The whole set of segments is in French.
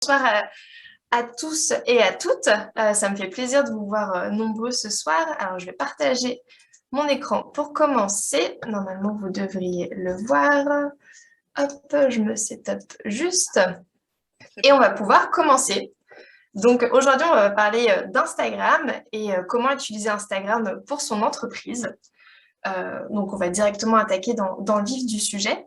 Bonsoir à tous et à toutes. Ça me fait plaisir de vous voir nombreux ce soir. Alors, je vais partager mon écran pour commencer. Normalement, vous devriez le voir. Hop, je me setup juste. Et on va pouvoir commencer. Donc, aujourd'hui, on va parler d'Instagram et comment utiliser Instagram pour son entreprise. Donc, on va directement attaquer dans le vif du sujet.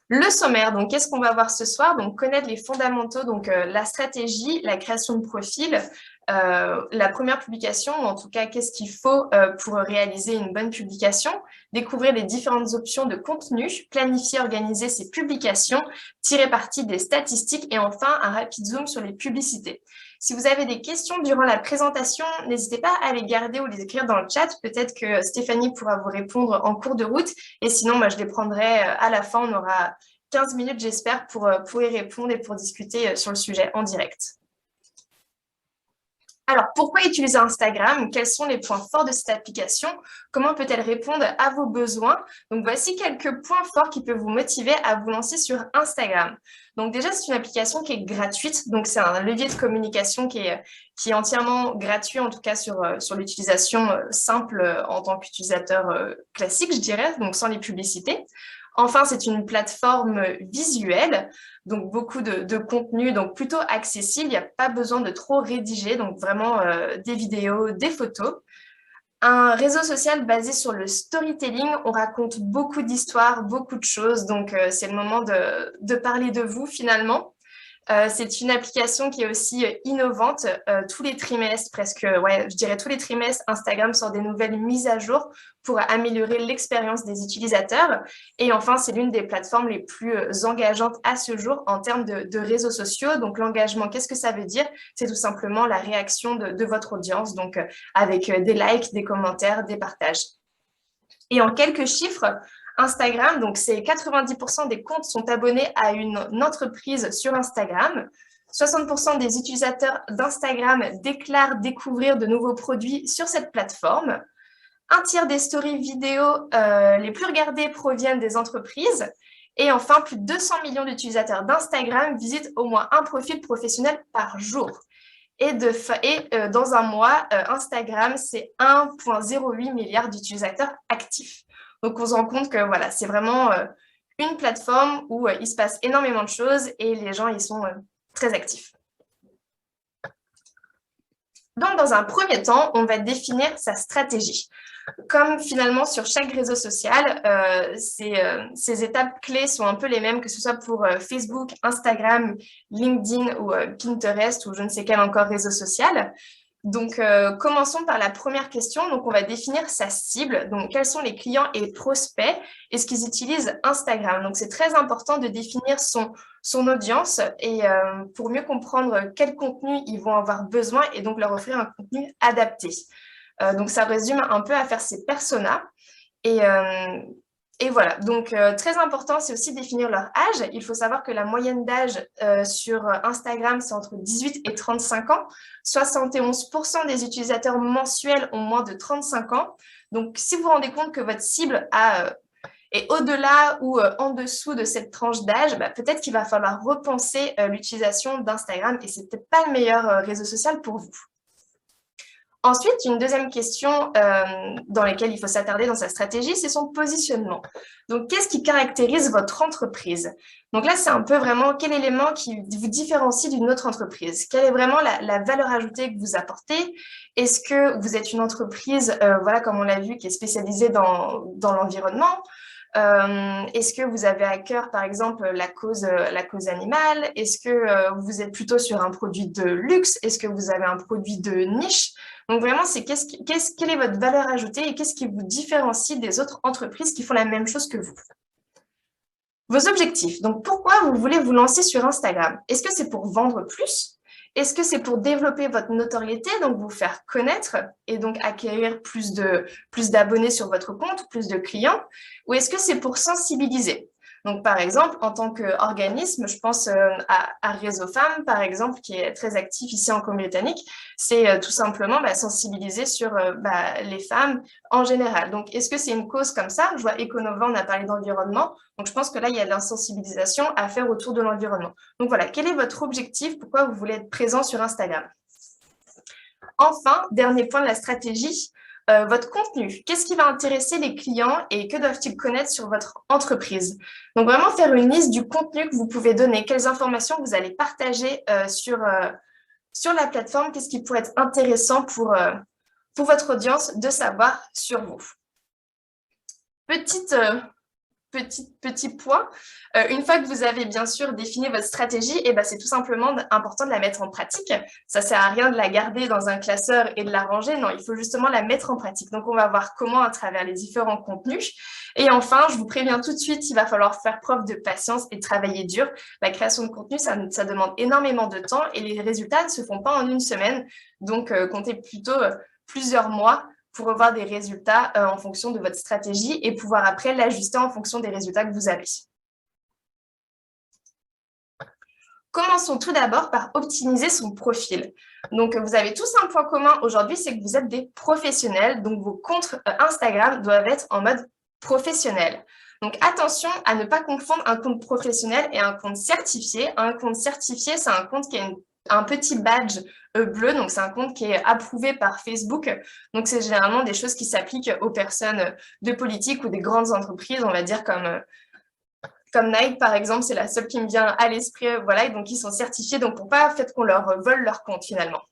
Le sommaire, donc qu'est-ce qu'on va voir ce soir? Donc connaître les fondamentaux, donc la stratégie, la création de profil, la première publication, ou en tout cas qu'est-ce qu'il faut pour réaliser une bonne publication, découvrir les différentes options de contenu, planifier, organiser ses publications, tirer parti des statistiques et enfin un rapide zoom sur les publicités. Si vous avez des questions durant la présentation, n'hésitez pas à les garder ou les écrire dans le chat. Peut-être que Stéphanie pourra vous répondre en cours de route. Et sinon, moi, je les prendrai à la fin. On aura 15 minutes, j'espère, pour y répondre et pour discuter sur le sujet en direct. Alors, pourquoi utiliser Instagram? Quels sont les points forts de cette application? Comment peut-elle répondre à vos besoins? Donc, voici quelques points forts qui peuvent vous motiver à vous lancer sur Instagram. Donc, déjà, c'est une application qui est gratuite. Donc, c'est un levier de communication qui est entièrement gratuit, en tout cas sur l'utilisation simple en tant qu'utilisateur classique, je dirais, donc sans les publicités. Enfin, c'est une plateforme visuelle, donc beaucoup de contenu, donc plutôt accessible. Il n'y a pas besoin de trop rédiger, donc vraiment des vidéos, des photos. Un réseau social basé sur le storytelling, on raconte beaucoup d'histoires, beaucoup de choses, donc c'est le moment de parler de vous finalement. C'est une application qui est aussi innovante. Tous les trimestres, presque, ouais, je dirais tous les trimestres, Instagram sort des nouvelles mises à jour pour améliorer l'expérience des utilisateurs. Et enfin, c'est l'une des plateformes les plus engageantes à ce jour en termes de réseaux sociaux. Donc, l'engagement, qu'est-ce que ça veut dire? C'est tout simplement la réaction de votre audience, donc avec des likes, des commentaires, des partages. Et en quelques chiffres, Instagram, donc c'est 90% des comptes sont abonnés à une entreprise sur Instagram. 60% des utilisateurs d'Instagram déclarent découvrir de nouveaux produits sur cette plateforme. Un tiers des stories vidéo les plus regardées proviennent des entreprises. Et enfin, plus de 200 millions d'utilisateurs d'Instagram visitent au moins un profil professionnel par jour. Et dans un mois, Instagram, c'est 1,08 milliard d'utilisateurs actifs. Donc, on se rend compte que voilà, c'est vraiment une plateforme où il se passe énormément de choses et les gens, ils sont très actifs. Donc, dans un premier temps, on va définir sa stratégie. Comme finalement sur chaque réseau social, ces étapes clés sont un peu les mêmes, que ce soit pour Facebook, Instagram, LinkedIn ou Pinterest ou je ne sais quel encore réseau social. Donc, commençons par la première question. Donc, on va définir sa cible. Donc, quels sont les clients et prospects? Est-ce qu'ils utilisent Instagram? Donc, c'est très important de définir son audience et pour mieux comprendre quel contenu ils vont avoir besoin et donc leur offrir un contenu adapté. Donc, ça résume un peu à faire ces personas. Et voilà, donc très important, c'est aussi définir leur âge. Il faut savoir que la moyenne d'âge sur Instagram, c'est entre 18 et 35 ans. 71% des utilisateurs mensuels ont moins de 35 ans. Donc, si vous vous rendez compte que votre cible est au-delà ou en dessous de cette tranche d'âge, peut-être qu'il va falloir repenser l'utilisation d'Instagram et c'est peut-être pas le meilleur réseau social pour vous. Ensuite, une deuxième question dans laquelle il faut s'attarder dans sa stratégie, c'est son positionnement. Donc, qu'est-ce qui caractérise votre entreprise? Donc là, c'est un peu vraiment quel élément qui vous différencie d'une autre entreprise? Quelle est vraiment la valeur ajoutée que vous apportez? Est-ce que vous êtes une entreprise, voilà, comme on l'a vu, qui est spécialisée dans l'environnement? Est-ce que vous avez à cœur, par exemple, la cause animale? Est-ce que vous êtes plutôt sur un produit de luxe? Est-ce que vous avez un produit de niche? Donc vraiment, c'est quelle est votre valeur ajoutée et qu'est-ce qui vous différencie des autres entreprises qui font la même chose que vous? Vos objectifs. Donc, pourquoi vous voulez vous lancer sur Instagram? Est-ce que c'est pour vendre plus? Est-ce que c'est pour développer votre notoriété, donc vous faire connaître et donc acquérir plus d'abonnés sur votre compte, plus de clients? Ou est-ce que c'est pour sensibiliser? Donc, par exemple, en tant qu'organisme, je pense à Réseau Femmes, par exemple, qui est très actif ici en Colombie-Britannique, c'est tout simplement sensibiliser sur les femmes en général. Donc, est-ce que c'est une cause comme ça? Je vois Econova, on a parlé d'environnement. Donc, je pense que là, il y a de la sensibilisation à faire autour de l'environnement. Donc, voilà, quel est votre objectif? Pourquoi vous voulez être présent sur Instagram? Enfin, dernier point de la stratégie, votre contenu. Qu'est-ce qui va intéresser les clients et que doivent-ils connaître sur votre entreprise? Donc, vraiment faire une liste du contenu que vous pouvez donner, quelles informations vous allez partager sur la plateforme, qu'est-ce qui pourrait être intéressant pour votre audience de savoir sur vous. Petit point, une fois que vous avez bien sûr défini votre stratégie, c'est tout simplement important de la mettre en pratique. Ça ne sert à rien de la garder dans un classeur et de la ranger, non, il faut justement la mettre en pratique. Donc, on va voir comment à travers les différents contenus. Et enfin, je vous préviens tout de suite, il va falloir faire preuve de patience et travailler dur. La création de contenu, ça demande énormément de temps et les résultats ne se font pas en une semaine. Donc, comptez plutôt plusieurs mois pour revoir des résultats en fonction de votre stratégie et pouvoir après l'ajuster en fonction des résultats que vous avez. Commençons tout d'abord par optimiser son profil. Donc, vous avez tous un point commun aujourd'hui, c'est que vous êtes des professionnels, donc vos comptes Instagram doivent être en mode professionnel. Donc, attention à ne pas confondre un compte professionnel et un compte certifié. Un compte certifié, c'est un compte qui a un petit badge bleu, donc c'est un compte qui est approuvé par Facebook. Donc, c'est généralement des choses qui s'appliquent aux personnes de politique ou des grandes entreprises, on va dire comme Nike, par exemple, c'est la seule qui me vient à l'esprit, voilà, et donc ils sont certifiés, donc pour pas qu'on leur vole leur compte finalement.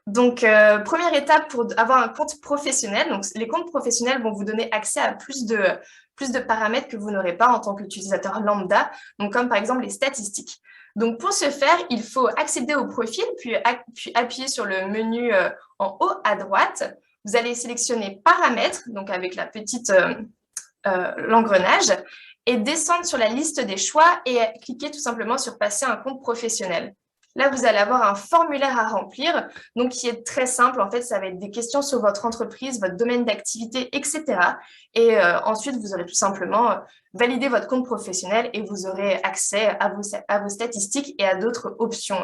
Donc, première étape pour avoir un compte professionnel, donc les comptes professionnels vont vous donner accès à plus de paramètres que vous n'aurez pas en tant qu'utilisateur lambda, donc comme par exemple les statistiques. Donc, pour ce faire, il faut accéder au profil, puis appuyer sur le menu en haut à droite. Vous allez sélectionner paramètres, donc avec la petite l'engrenage, et descendre sur la liste des choix et cliquer tout simplement sur passer un compte professionnel. Là, vous allez avoir un formulaire à remplir, donc qui est très simple. En fait, ça va être des questions sur votre entreprise, votre domaine d'activité, etc. Et ensuite, vous aurez tout simplement validé votre compte professionnel et vous aurez accès à vos statistiques et à d'autres options.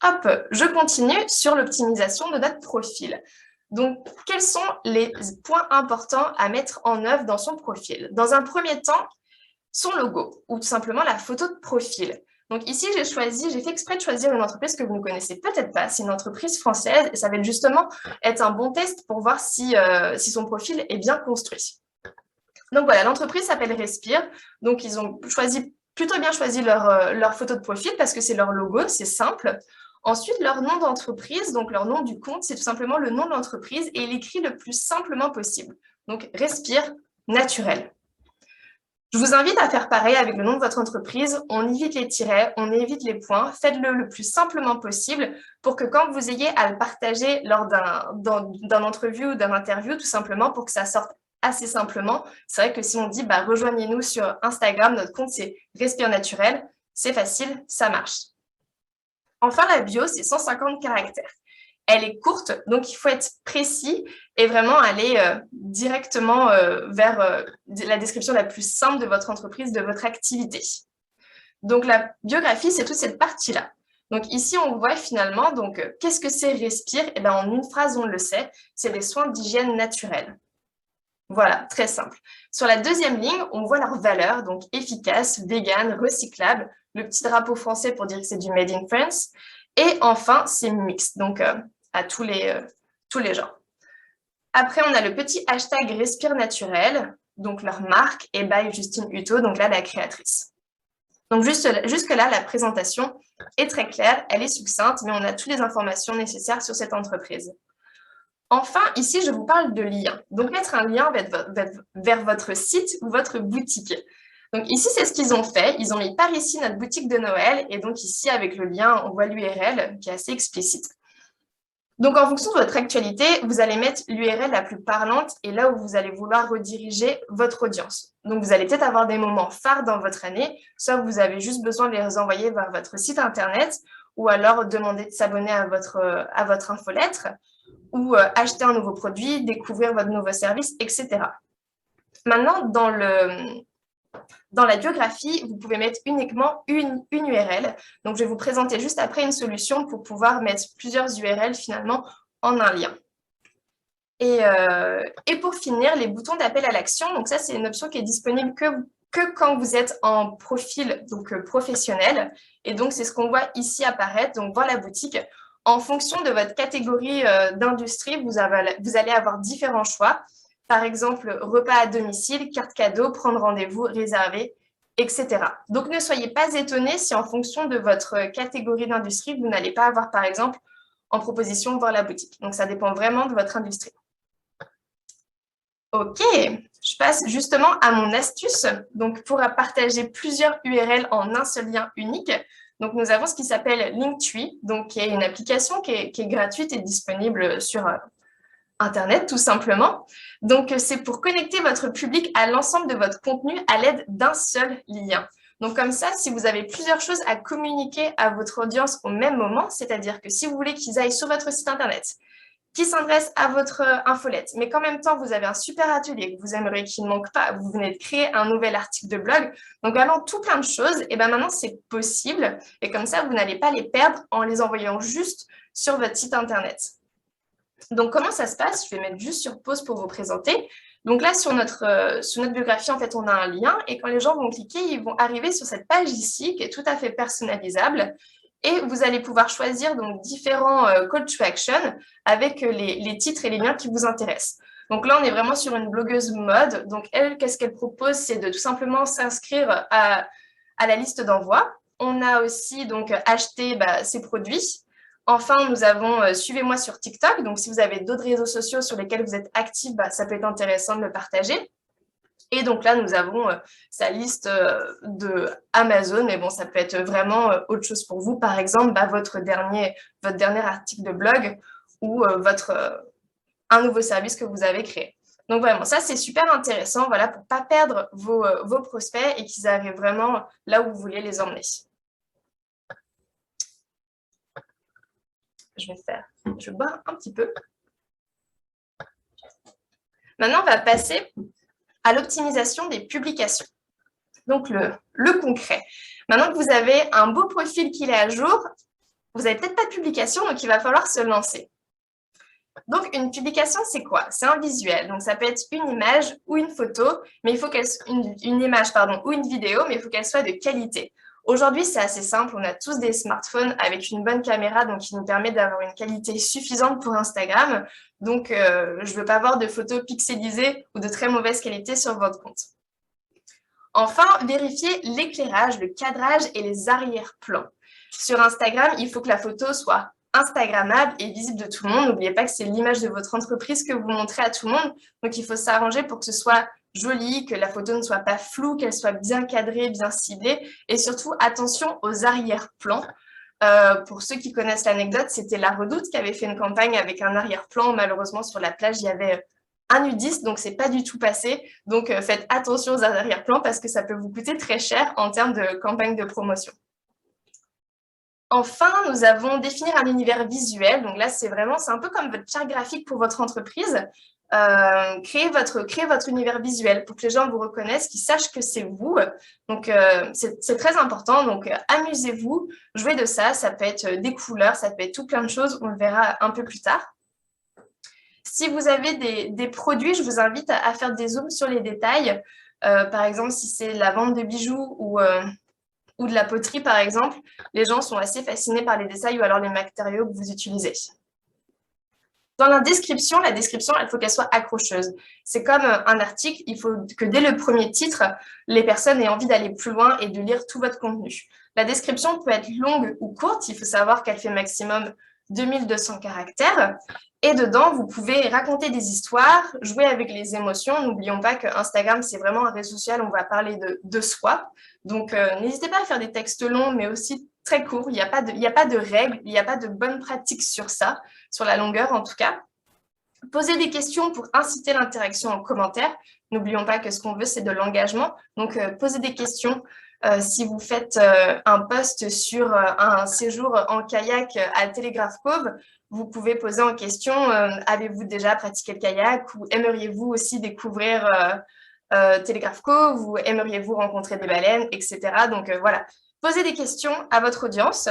Hop, je continue sur l'optimisation de notre profil. Donc, quels sont les points importants à mettre en œuvre dans son profil? Dans un premier temps, son logo ou tout simplement la photo de profil. Donc ici, j'ai fait exprès de choisir une entreprise que vous ne connaissez peut-être pas. C'est une entreprise française et ça va justement être un bon test pour voir si son profil est bien construit. Donc voilà, l'entreprise s'appelle Respire. Donc ils ont plutôt bien choisi leur photo de profil parce que c'est leur logo, c'est simple. Ensuite, leur nom d'entreprise, donc leur nom du compte, c'est tout simplement le nom de l'entreprise et il écrit le plus simplement possible. Donc, Respire naturel. Je vous invite à faire pareil avec le nom de votre entreprise. On évite les tirets, on évite les points. Faites-le le plus simplement possible pour que quand vous ayez à le partager lors d'un entrevue ou d'un interview, tout simplement pour que ça sorte assez simplement. C'est vrai que si on dit rejoignez-nous sur Instagram, notre compte c'est Respire naturel, c'est facile, ça marche. Enfin, la bio, c'est 150 caractères. Elle est courte, donc il faut être précis et vraiment aller directement vers la description la plus simple de votre entreprise, de votre activité. Donc, la biographie, c'est toute cette partie-là. Donc, ici, on voit finalement, qu'est-ce que c'est Respire? En une phrase, on le sait, c'est les soins d'hygiène naturelle. Voilà, très simple. Sur la deuxième ligne, on voit leurs valeurs, donc efficace, vegan, recyclable, le petit drapeau français pour dire que c'est du Made in France. Et enfin, c'est mixte, donc à tous les genres. Après, on a le petit hashtag Respire Naturel, donc leur marque, et by Justine Hutto, donc là, la créatrice. Donc jusque-là, la présentation est très claire, elle est succincte, mais on a toutes les informations nécessaires sur cette entreprise. Enfin, ici, je vous parle de lien. Donc, mettre un lien vers votre site ou votre boutique. Donc, ici, c'est ce qu'ils ont fait. Ils ont mis par ici notre boutique de Noël. Et donc, ici, avec le lien, on voit l'URL qui est assez explicite. Donc, en fonction de votre actualité, vous allez mettre l'URL la plus parlante et là où vous allez vouloir rediriger votre audience. Donc, vous allez peut-être avoir des moments phares dans votre année, soit vous avez juste besoin de les envoyer vers votre site Internet ou alors demander de s'abonner à votre infolettre ou acheter un nouveau produit, découvrir votre nouveau service, etc. Maintenant, dans la biographie, vous pouvez mettre uniquement une URL. Donc, je vais vous présenter juste après une solution pour pouvoir mettre plusieurs URL finalement en un lien. Et pour finir, les boutons d'appel à l'action. Donc, ça, c'est une option qui est disponible que quand vous êtes en profil donc, professionnel. Et donc, c'est ce qu'on voit ici apparaître, donc voir la boutique. En fonction de votre catégorie d'industrie, vous allez avoir différents choix. Par exemple, repas à domicile, carte cadeau, prendre rendez-vous, réserver, etc. Donc, ne soyez pas étonnés si en fonction de votre catégorie d'industrie, vous n'allez pas avoir, par exemple, en proposition voir la boutique. Donc, ça dépend vraiment de votre industrie. Ok, je passe justement à mon astuce. Donc, pour partager plusieurs URL en un seul lien unique, donc nous avons ce qui s'appelle Linktree, donc qui est une application qui est gratuite et disponible sur Internet, tout simplement. Donc, c'est pour connecter votre public à l'ensemble de votre contenu à l'aide d'un seul lien. Donc, comme ça, si vous avez plusieurs choses à communiquer à votre audience au même moment, c'est-à-dire que si vous voulez qu'ils aillent sur votre site Internet, qui s'adresse à votre infolette, mais qu'en même temps, vous avez un super atelier que vous aimeriez qu'il ne manque pas, vous venez de créer un nouvel article de blog, donc vraiment tout plein de choses, et bien maintenant, c'est possible, et comme ça, vous n'allez pas les perdre en les envoyant juste sur votre site Internet. Donc, comment ça se passe? Je vais mettre juste sur pause pour vous présenter. Donc là, sur notre biographie, en fait, on a un lien, et quand les gens vont cliquer, ils vont arriver sur cette page ici, qui est tout à fait personnalisable, et vous allez pouvoir choisir donc différents call to action avec les titres et les liens qui vous intéressent. Donc là, on est vraiment sur une blogueuse mode. Donc elle, qu'est-ce qu'elle propose? C'est de tout simplement s'inscrire à la liste d'envoi. On a aussi donc acheté ses produits. Enfin, nous avons suivez-moi sur TikTok. Donc si vous avez d'autres réseaux sociaux sur lesquels vous êtes actifs, ça peut être intéressant de le partager. Et donc là, nous avons sa liste de Amazon, mais bon, ça peut être vraiment autre chose pour vous. Par exemple, votre dernier article de blog ou un nouveau service que vous avez créé. Donc vraiment, ça, c'est super intéressant voilà, pour ne pas perdre vos prospects et qu'ils arrivent vraiment là où vous voulez les emmener. Je vais boire un petit peu. Maintenant, on va passer à l'optimisation des publications. Donc, le concret. Maintenant que vous avez un beau profil qui est à jour, vous n'avez peut-être pas de publication, donc il va falloir se lancer. Donc, une publication, c'est quoi? C'est un visuel. Donc, ça peut être une image ou une photo, mais il faut qu'elle soit une image, pardon, ou une vidéo, mais il faut qu'elle soit de qualité. Aujourd'hui, c'est assez simple. On a tous des smartphones avec une bonne caméra, donc qui nous permet d'avoir une qualité suffisante pour Instagram. Donc, je ne veux pas voir de photos pixelisées ou de très mauvaise qualité sur votre compte. Enfin, vérifiez l'éclairage, le cadrage et les arrière-plans. Sur Instagram, il faut que la photo soit instagrammable et visible de tout le monde. N'oubliez pas que c'est l'image de votre entreprise que vous montrez à tout le monde. Donc, il faut s'arranger pour que ce soit joli, que la photo ne soit pas floue, qu'elle soit bien cadrée, bien ciblée. Et surtout, attention aux arrière-plans. Pour ceux qui connaissent l'anecdote, c'était La Redoute qui avait fait une campagne avec un arrière-plan. Malheureusement, sur la plage, il y avait un nudiste, donc c'est pas du tout passé. Donc, faites attention aux arrière-plans parce que ça peut vous coûter très cher en termes de campagne de promotion. Enfin, nous avons définir un univers visuel. Donc là, c'est un peu comme votre charte graphique pour votre entreprise. Créez votre univers visuel pour que les gens vous reconnaissent, qu'ils sachent que c'est vous. Donc, c'est très important. Donc, amusez-vous, jouez de ça. Ça peut être des couleurs, ça peut être tout plein de choses. On le verra un peu plus tard. Si vous avez des produits, je vous invite à faire des zooms sur les détails. Par exemple, si c'est la vente de bijoux ou de la poterie, par exemple, les gens sont assez fascinés par les détails ou alors les matériaux que vous utilisez. Dans la description, il faut qu'elle soit accrocheuse. C'est comme un article, il faut que dès le premier titre, les personnes aient envie d'aller plus loin et de lire tout votre contenu. La description peut être longue ou courte, il faut savoir qu'elle fait maximum 2200 caractères. Et dedans, vous pouvez raconter des histoires, jouer avec les émotions. N'oublions pas que Instagram, c'est vraiment un réseau social où on va parler de soi. Donc, n'hésitez pas à faire des textes longs, mais aussi très courts. Il n'y a pas de règles, il n'y a pas de bonnes pratiques sur ça, sur la longueur en tout cas. Posez des questions pour inciter l'interaction en commentaire. N'oublions pas que ce qu'on veut, c'est de l'engagement. Donc, posez des questions. Si vous faites un post sur un séjour en kayak à Télégraphe Cove, vous pouvez poser en question avez-vous déjà pratiqué le kayak ou aimeriez-vous aussi découvrir Télégraphe Co, vous aimeriez-vous rencontrer des baleines, etc. Donc voilà, posez des questions à votre audience.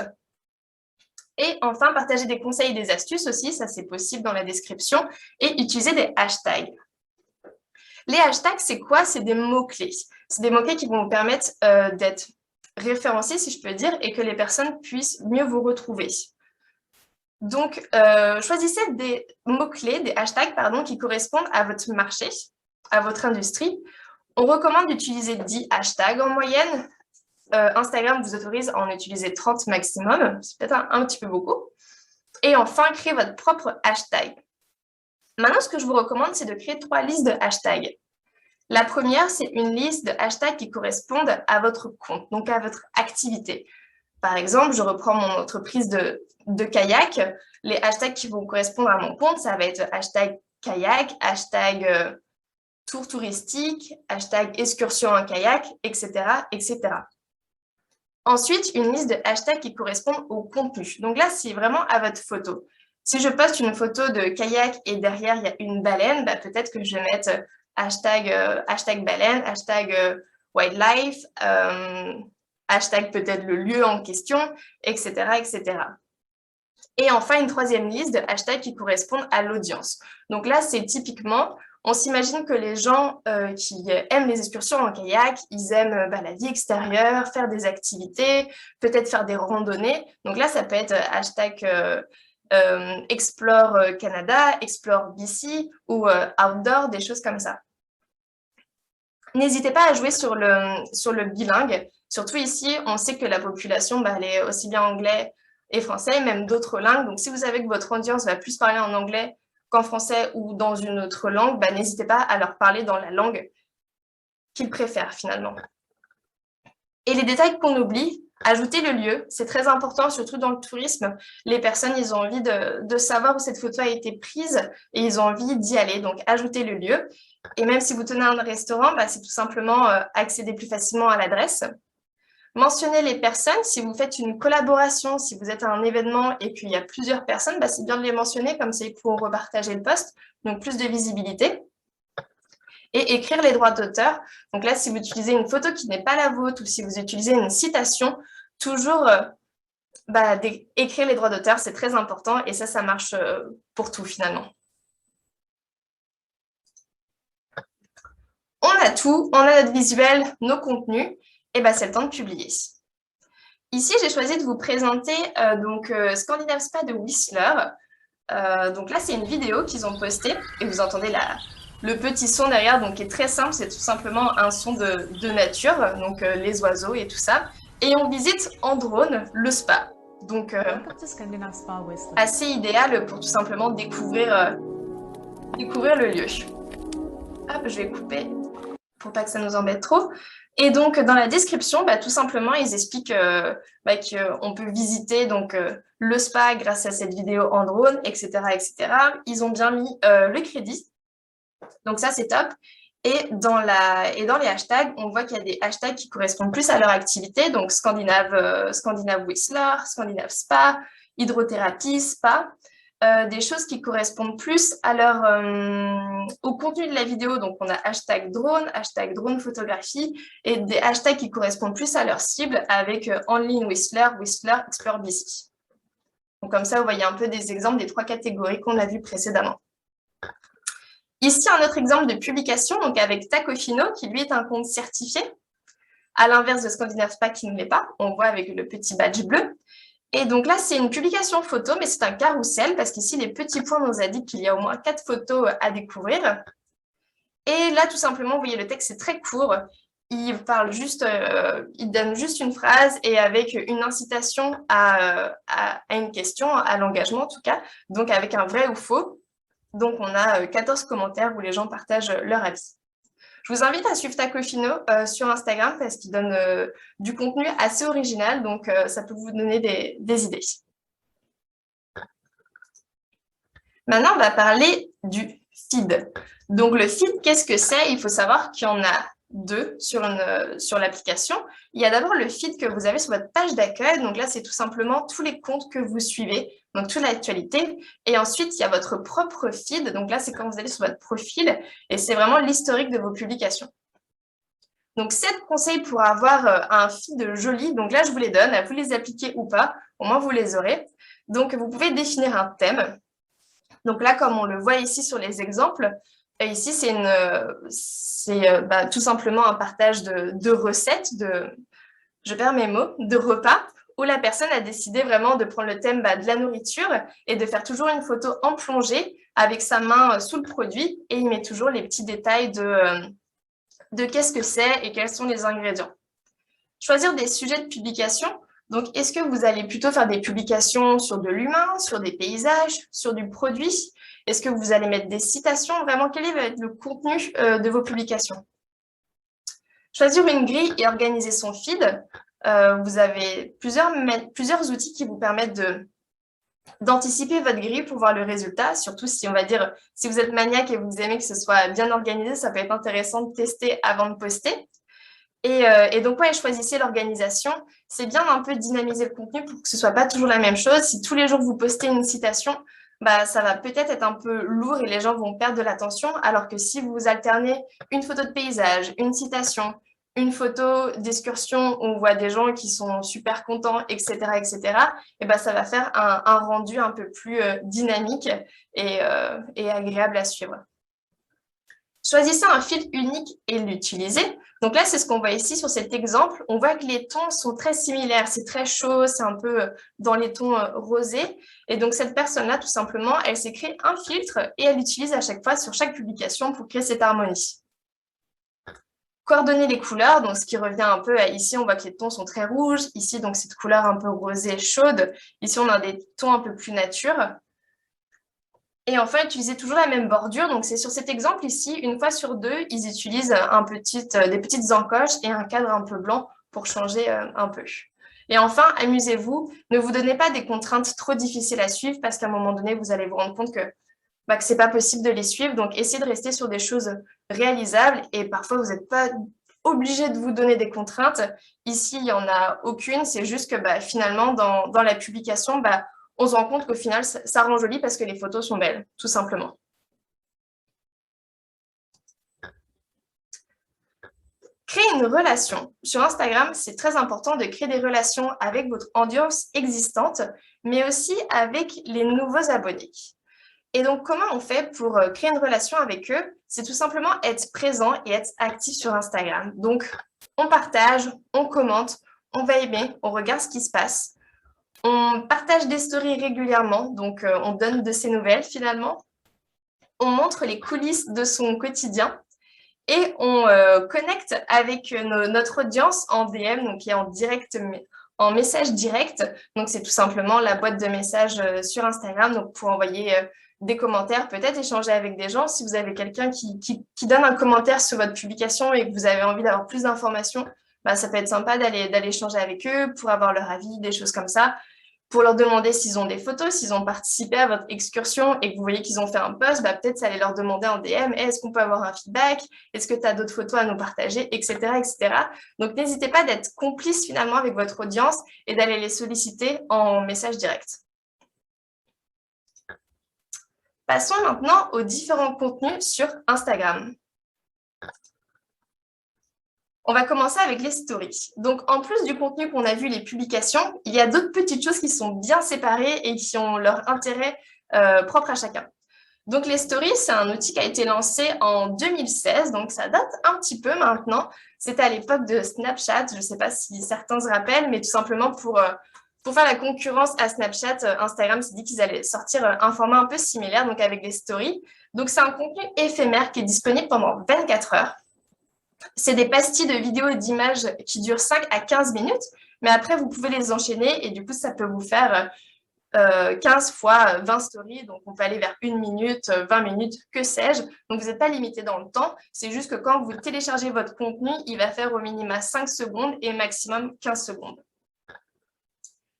Et enfin, partagez des conseils et des astuces aussi, ça c'est possible dans la description, et utilisez des hashtags. Les hashtags, c'est quoi? C'est des mots-clés. C'est des mots-clés qui vont vous permettre d'être référencés, si je peux dire, et que les personnes puissent mieux vous retrouver. Donc, choisissez des mots-clés, des hashtags, pardon, qui correspondent à votre marché, à votre industrie. On recommande d'utiliser 10 hashtags en moyenne. Instagram vous autorise à en utiliser 30 maximum, c'est peut-être un petit peu beaucoup. Et enfin, créez votre propre hashtag. Maintenant, ce que je vous recommande, c'est de créer 3 listes de hashtags. La première, c'est une liste de hashtags qui correspondent à votre compte, donc à votre activité. Par exemple, je reprends mon entreprise de kayak. Les hashtags qui vont correspondre à mon compte, ça va être hashtag kayak, hashtag tour touristique, hashtag excursion en kayak, etc., etc. Ensuite, une liste de hashtags qui correspondent au contenu. Donc là, c'est vraiment à votre photo. Si je poste une photo de kayak et derrière, il y a une baleine, bah, peut-être que je vais mettre hashtag baleine, hashtag wildlife, hashtag peut-être le lieu en question, etc., etc. Et enfin, une troisième liste de hashtags qui correspondent à l'audience. Donc là, c'est typiquement, on s'imagine que les gens qui aiment les excursions en kayak, ils aiment la vie extérieure, faire des activités, peut-être faire des randonnées. Donc là, ça peut être hashtag Explore Canada, Explore BC ou Outdoor, des choses comme ça. N'hésitez pas à jouer sur le bilingue. Surtout ici, on sait que la population, elle est aussi bien anglais et français, même d'autres langues. Donc, si vous savez que votre audience va plus parler en anglais qu'en français ou dans une autre langue, n'hésitez pas à leur parler dans la langue qu'ils préfèrent finalement. Et les détails qu'on oublie, ajoutez le lieu. C'est très important, surtout dans le tourisme. Les personnes, ils ont envie de savoir où cette photo a été prise et ils ont envie d'y aller. Donc, ajoutez le lieu. Et même si vous tenez un restaurant, c'est tout simplement accéder plus facilement à l'adresse. Mentionnez les personnes. Si vous faites une collaboration, si vous êtes à un événement et qu'il y a plusieurs personnes, c'est bien de les mentionner, comme ça ils pourront repartager le post, donc plus de visibilité. Et écrire les droits d'auteur. Donc là, si vous utilisez une photo qui n'est pas la vôtre ou si vous utilisez une citation, toujours écrire les droits d'auteur, c'est très important et ça marche pour tout finalement. On a tout, on a notre visuel, nos contenus, et c'est le temps de publier. Ici, j'ai choisi de vous présenter Scandinave Spa de Whistler. Donc là, c'est une vidéo qu'ils ont postée et vous entendez le petit son derrière, donc qui est très simple, c'est tout simplement un son de nature, donc les oiseaux et tout ça. Et on visite en drone le spa. Donc assez idéal pour tout simplement découvrir le lieu. Hop, je vais couper pour pas que ça nous embête trop. Et donc, dans la description, tout simplement, ils expliquent qu'on peut visiter le spa grâce à cette vidéo en drone, etc., etc. Ils ont bien mis le crédit. Donc ça, c'est top. Et dans les hashtags, on voit qu'il y a des hashtags qui correspondent plus à leur activité. Donc, Scandinave Whistler, Scandinave Spa, hydrothérapie, spa. Des choses qui correspondent plus à au contenu de la vidéo. Donc, on a hashtag drone photographie et des hashtags qui correspondent plus à leur cible avec Online Whistler, Whistler, Explore BC. Donc, comme ça, vous voyez un peu des exemples des 3 catégories qu'on a vues précédemment. Ici, un autre exemple de publication donc avec Tacofino, qui lui est un compte certifié, à l'inverse de Scandinave Spa qui ne l'est pas. On voit avec le petit badge bleu. Et donc là, c'est une publication photo, mais c'est un carrousel, parce qu'ici, les petits points nous indiquent qu'il y a au moins 4 photos à découvrir. Et là, tout simplement, vous voyez, le texte est très court. Il donne juste une phrase et avec une incitation à une question, à l'engagement en tout cas, donc avec un vrai ou faux. Donc, on a 14 commentaires où les gens partagent leur avis. Je vous invite à suivre Tacofino sur Instagram parce qu'il donne du contenu assez original, donc ça peut vous donner des idées. Maintenant, on va parler du feed. Donc, le feed, qu'est-ce que c'est? Il faut savoir qu'il y en a 2 sur l'application. Il y a d'abord le feed que vous avez sur votre page d'accueil. Donc là, c'est tout simplement tous les comptes que vous suivez, donc toute l'actualité. Et ensuite, il y a votre propre feed. Donc là, c'est quand vous allez sur votre profil et c'est vraiment l'historique de vos publications. Donc, 7 conseils pour avoir un feed joli. Donc là, je vous les donne, à vous les appliquer ou pas, au moins vous les aurez. Donc, vous pouvez définir un thème. Donc là, comme on le voit ici sur les exemples, ici, c'est tout simplement un partage de recettes, je perds mes mots, de repas, où la personne a décidé vraiment de prendre le thème de la nourriture et de faire toujours une photo en plongée avec sa main sous le produit, et il met toujours les petits détails de qu'est-ce que c'est et quels sont les ingrédients. Choisir des sujets de publication. Donc, est-ce que vous allez plutôt faire des publications sur de l'humain, sur des paysages, sur du produit? Est-ce que vous allez mettre des citations? Vraiment, quel va être le contenu de vos publications? Choisir une grille et organiser son feed. Vous avez plusieurs outils qui vous permettent d'anticiper votre grille pour voir le résultat, surtout si, on va dire, si vous êtes maniaque et vous aimez que ce soit bien organisé, ça peut être intéressant de tester avant de poster. Et donc, ouais, choisissez l'organisation. C'est bien d'un peu dynamiser le contenu pour que ce ne soit pas toujours la même chose. Si tous les jours vous postez une citation, ça va peut-être être un peu lourd et les gens vont perdre de l'attention. Alors que si vous alternez une photo de paysage, une citation, une photo d'excursion où on voit des gens qui sont super contents, etc., et ça va faire un rendu un peu plus dynamique et agréable à suivre. Choisissez un fil unique et l'utilisez. Donc là, c'est ce qu'on voit ici sur cet exemple. On voit que les tons sont très similaires. C'est très chaud, c'est un peu dans les tons rosés. Et donc, cette personne-là, tout simplement, elle s'est créé un filtre et elle l'utilise à chaque fois sur chaque publication pour créer cette harmonie. Coordonner les couleurs, donc ce qui revient un peu à ici, on voit que les tons sont très rouges. Ici, donc cette couleur un peu rosée chaude. Ici, on a des tons un peu plus nature. Et enfin, utiliser toujours la même bordure. Donc, c'est sur cet exemple ici, une fois sur deux, ils utilisent des petites encoches et un cadre un peu blanc pour changer un peu. Et enfin, amusez-vous. Ne vous donnez pas des contraintes trop difficiles à suivre parce qu'à un moment donné, vous allez vous rendre compte que ce n'est pas possible de les suivre. Donc, essayez de rester sur des choses réalisables et parfois, vous n'êtes pas obligé de vous donner des contraintes. Ici, il n'y en a aucune. C'est juste que finalement, dans la publication, on se rend compte qu'au final, ça rend joli parce que les photos sont belles, tout simplement. Créer une relation. Sur Instagram, c'est très important de créer des relations avec votre audience existante, mais aussi avec les nouveaux abonnés. Et donc, comment on fait pour créer une relation avec eux? C'est tout simplement être présent et être actif sur Instagram. Donc, on partage, on commente, on va aimer, on regarde ce qui se passe. On partage des stories régulièrement, donc on donne de ses nouvelles finalement. On montre les coulisses de son quotidien et on connecte avec notre audience en DM, donc qui est en direct, en message direct. Donc, c'est tout simplement la boîte de messages sur Instagram, donc pour envoyer des commentaires, peut-être échanger avec des gens. Si vous avez quelqu'un qui donne un commentaire sur votre publication et que vous avez envie d'avoir plus d'informations, ça peut être sympa d'aller échanger avec eux pour avoir leur avis, des choses comme ça. Pour leur demander s'ils ont des photos, s'ils ont participé à votre excursion et que vous voyez qu'ils ont fait un post, peut-être ça allait leur demander en DM, est-ce qu'on peut avoir un feedback? Est-ce que tu as d'autres photos à nous partager, etc., etc. Donc, n'hésitez pas d'être complice finalement avec votre audience et d'aller les solliciter en message direct. Passons maintenant aux différents contenus sur Instagram. On va commencer avec les stories. Donc, en plus du contenu qu'on a vu, les publications, il y a d'autres petites choses qui sont bien séparées et qui ont leur intérêt propre à chacun. Donc, les stories, c'est un outil qui a été lancé en 2016, donc ça date un petit peu maintenant. C'était à l'époque de Snapchat, je ne sais pas si certains se rappellent, mais tout simplement pour faire la concurrence à Snapchat, Instagram s'est dit qu'ils allaient sortir un format un peu similaire, donc avec des stories. Donc, c'est un contenu éphémère qui est disponible pendant 24 heures. C'est des pastilles de vidéos et d'images qui durent 5 à 15 minutes, mais après, vous pouvez les enchaîner et du coup, ça peut vous faire 15 fois 20 stories. Donc, on peut aller vers 1 minute, 20 minutes, que sais-je. Donc, vous n'êtes pas limité dans le temps. C'est juste que quand vous téléchargez votre contenu, il va faire au minimum 5 secondes et maximum 15 secondes.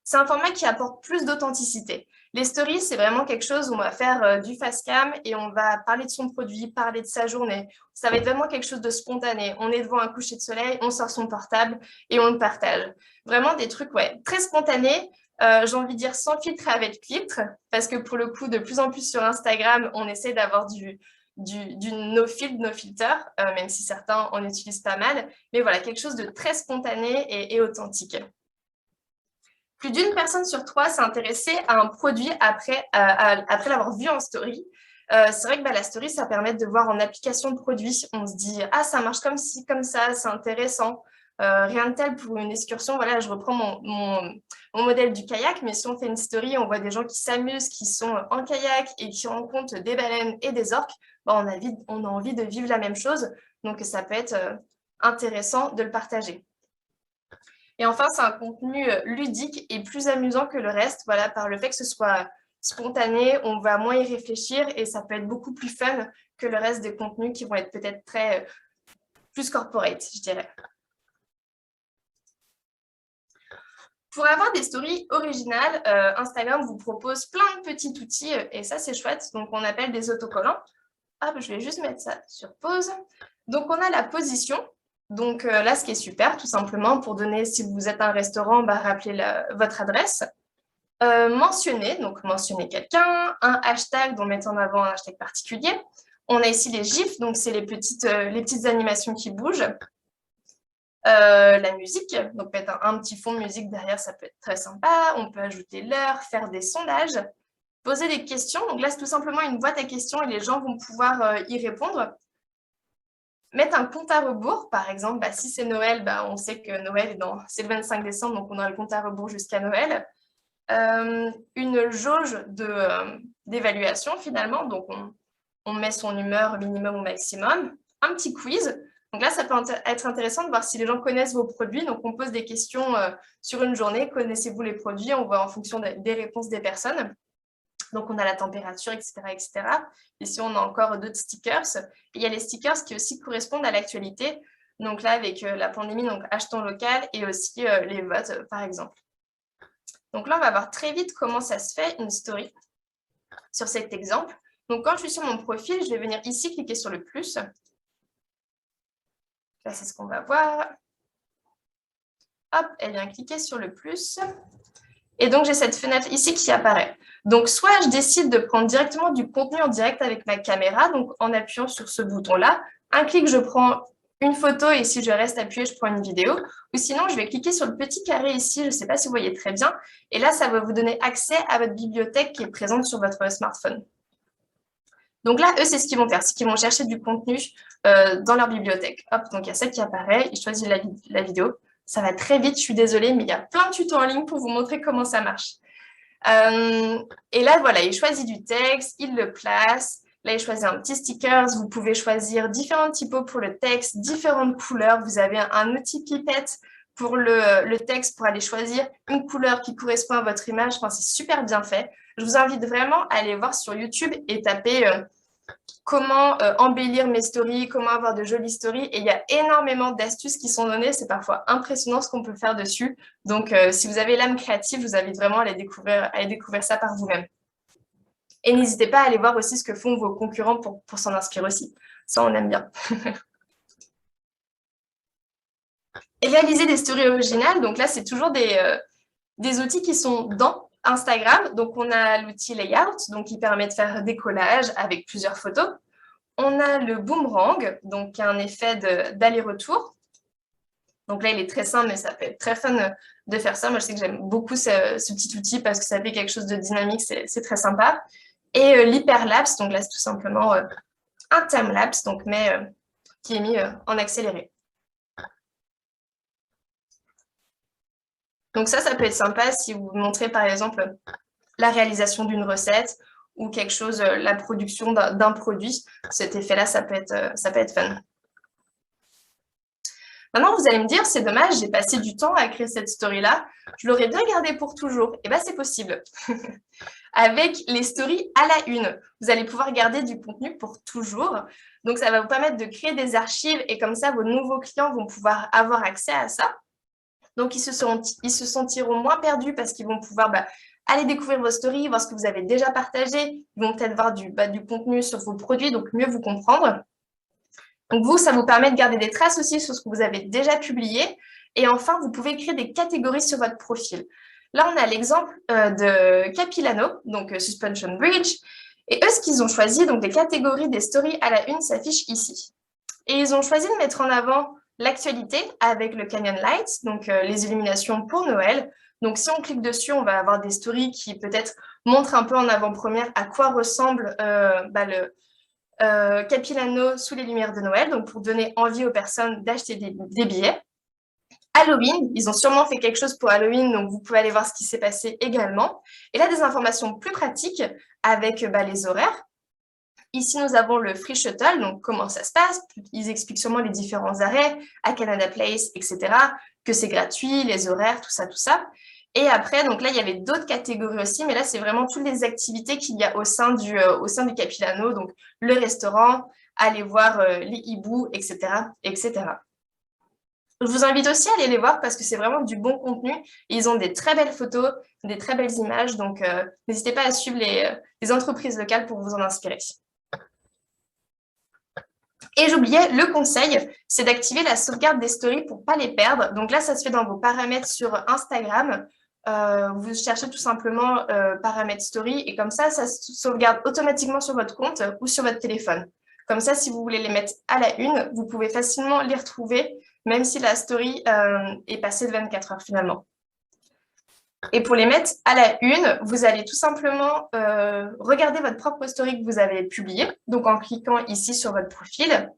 C'est un format qui apporte plus d'authenticité. Les stories, c'est vraiment quelque chose où on va faire du fast cam et on va parler de son produit, parler de sa journée. Ça va être vraiment quelque chose de spontané. On est devant un coucher de soleil, on sort son portable et on le partage. Vraiment des trucs très spontanés. J'ai envie de dire sans filtre et avec filtre, parce que pour le coup, de plus en plus sur Instagram, on essaie d'avoir du no-filtre, no-filter, même si certains en utilisent pas mal. Mais voilà, quelque chose de très spontané et authentique. Plus d'une personne sur 3 s'est intéressée à un produit après l'avoir vu en story. C'est vrai que la story, ça permet de voir en application de produit. On se dit, ah, ça marche comme ci, comme ça, c'est intéressant. Rien de tel pour une excursion. Voilà, je reprends mon modèle du kayak, mais si on fait une story, on voit des gens qui s'amusent, qui sont en kayak et qui rencontrent des baleines et des orques. On a envie de vivre la même chose. Donc, ça peut être intéressant de le partager. Et enfin, c'est un contenu ludique et plus amusant que le reste, voilà, par le fait que ce soit spontané, on va moins y réfléchir et ça peut être beaucoup plus fun que le reste des contenus qui vont être peut-être plus corporate, je dirais. Pour avoir des stories originales, Instagram vous propose plein de petits outils et ça, c'est chouette. Donc, on appelle des autocollants. Hop, je vais juste mettre ça sur pause. Donc, on a la position. Donc là, ce qui est super, tout simplement, pour donner, si vous êtes un restaurant, rappelez votre adresse. Mentionner quelqu'un, un hashtag, dont mettre en avant un hashtag particulier. On a ici les GIFs, donc c'est les petites animations qui bougent. La musique, donc mettre un petit fond de musique derrière, ça peut être très sympa. On peut ajouter l'heure, faire des sondages, poser des questions. Donc là, c'est tout simplement une boîte à questions et les gens vont pouvoir y répondre. Mettre un compte à rebours, par exemple, si c'est Noël, on sait que Noël, c'est le 25 décembre, donc on aura le compte à rebours jusqu'à Noël. Une jauge d'évaluation, finalement, donc on met son humeur minimum ou maximum. Un petit quiz, donc là, ça peut être intéressant de voir si les gens connaissent vos produits. Donc, on pose des questions sur une journée. Connaissez-vous les produits? On voit en fonction des réponses des personnes. Donc, on a la température, etc., etc. Ici, on a encore d'autres stickers. Et il y a les stickers qui aussi correspondent à l'actualité. Donc là, avec la pandémie, donc achetons local et aussi les votes, par exemple. Donc là, on va voir très vite comment ça se fait une story sur cet exemple. Donc, quand je suis sur mon profil, je vais venir ici cliquer sur le plus. Là, c'est ce qu'on va voir. Hop, elle vient cliquer sur le plus. Et donc, j'ai cette fenêtre ici qui apparaît. Donc, soit je décide de prendre directement du contenu en direct avec ma caméra, donc en appuyant sur ce bouton-là. Un clic, je prends une photo et si je reste appuyée, je prends une vidéo. Ou sinon, je vais cliquer sur le petit carré ici, je ne sais pas si vous voyez très bien. Et là, ça va vous donner accès à votre bibliothèque qui est présente sur votre smartphone. Donc là, eux, c'est ce qu'ils vont faire, c'est qu'ils vont chercher du contenu dans leur bibliothèque. Hop, donc il y a ça qui apparaît, ils choisissent la vidéo. Ça va très vite, je suis désolée, mais il y a plein de tutos en ligne pour vous montrer comment ça marche. Et là, voilà, il choisit du texte, il le place. Là, il choisit un petit sticker. Vous pouvez choisir différents typos pour le texte, différentes couleurs. Vous avez un outil pipette pour le texte pour aller choisir une couleur qui correspond à votre image. Enfin, c'est super bien fait. Je vous invite vraiment à aller voir sur YouTube et taper comment embellir mes stories, comment avoir de jolies stories. Et il y a énormément d'astuces qui sont données. C'est parfois impressionnant ce qu'on peut faire dessus. Donc, si vous avez l'âme créative, je vous invite vraiment à aller découvrir ça par vous-même. Et n'hésitez pas à aller voir aussi ce que font vos concurrents pour s'en inspirer aussi. Ça, on aime bien. Et réaliser des stories originales, donc là, c'est toujours des outils qui sont dans Instagram. Donc, on a l'outil Layout, donc qui permet de faire des collages avec plusieurs photos. On a le boomerang, donc qui a un effet d'aller-retour. Donc là, il est très simple, mais ça peut être très fun de faire ça. Moi, je sais que j'aime beaucoup ce petit outil parce que ça fait quelque chose de dynamique, c'est très sympa. Et l'hyperlapse, donc là, c'est tout simplement un timelapse, donc, mais qui est mis en accéléré. Donc ça peut être sympa si vous montrez, par exemple, la réalisation d'une recette ou quelque chose, la production d'un produit. Cet effet-là, ça peut être fun. Maintenant, vous allez me dire, c'est dommage, j'ai passé du temps à créer cette story-là. Je l'aurais bien gardée pour toujours. Eh bien, c'est possible. Avec les stories à la une, vous allez pouvoir garder du contenu pour toujours. Donc, ça va vous permettre de créer des archives et comme ça, vos nouveaux clients vont pouvoir avoir accès à ça. Donc, ils se sentiront moins perdus parce qu'ils vont pouvoir aller découvrir vos stories, voir ce que vous avez déjà partagé. Ils vont peut-être voir du contenu sur vos produits, donc mieux vous comprendre. Donc, vous, ça vous permet de garder des traces aussi sur ce que vous avez déjà publié. Et enfin, vous pouvez créer des catégories sur votre profil. Là, on a l'exemple de Capilano, donc Suspension Bridge. Et eux, ce qu'ils ont choisi, donc les catégories des stories à la une s'affichent ici. Et ils ont choisi de mettre en avant l'actualité avec le Canyon Lights, donc les illuminations pour Noël. Donc si on clique dessus, on va avoir des stories qui peut-être montrent un peu en avant-première à quoi ressemble le Capilano sous les lumières de Noël, donc pour donner envie aux personnes d'acheter des billets. Halloween, ils ont sûrement fait quelque chose pour Halloween, donc vous pouvez aller voir ce qui s'est passé également. Et là, des informations plus pratiques avec les horaires. Ici, nous avons le Free Shuttle, donc comment ça se passe. Ils expliquent sûrement les différents arrêts à Canada Place, etc., que c'est gratuit, les horaires, tout ça, tout ça. Et après, donc là, il y avait d'autres catégories aussi, mais là, c'est vraiment toutes les activités qu'il y a au sein du Capilano, donc le restaurant, aller voir les hiboux, etc., etc. Je vous invite aussi à aller les voir parce que c'est vraiment du bon contenu. Ils ont des très belles photos, des très belles images, donc n'hésitez pas à suivre les entreprises locales pour vous en inspirer. Et j'oubliais, le conseil, c'est d'activer la sauvegarde des stories pour ne pas les perdre. Donc là, ça se fait dans vos paramètres sur Instagram. Vous cherchez tout simplement paramètres story et comme ça se sauvegarde automatiquement sur votre compte ou sur votre téléphone. Comme ça, si vous voulez les mettre à la une, vous pouvez facilement les retrouver, même si la story est passée de 24 heures finalement. Et pour les mettre à la une, vous allez tout simplement regarder votre propre story que vous avez publiée, donc en cliquant ici sur votre profil.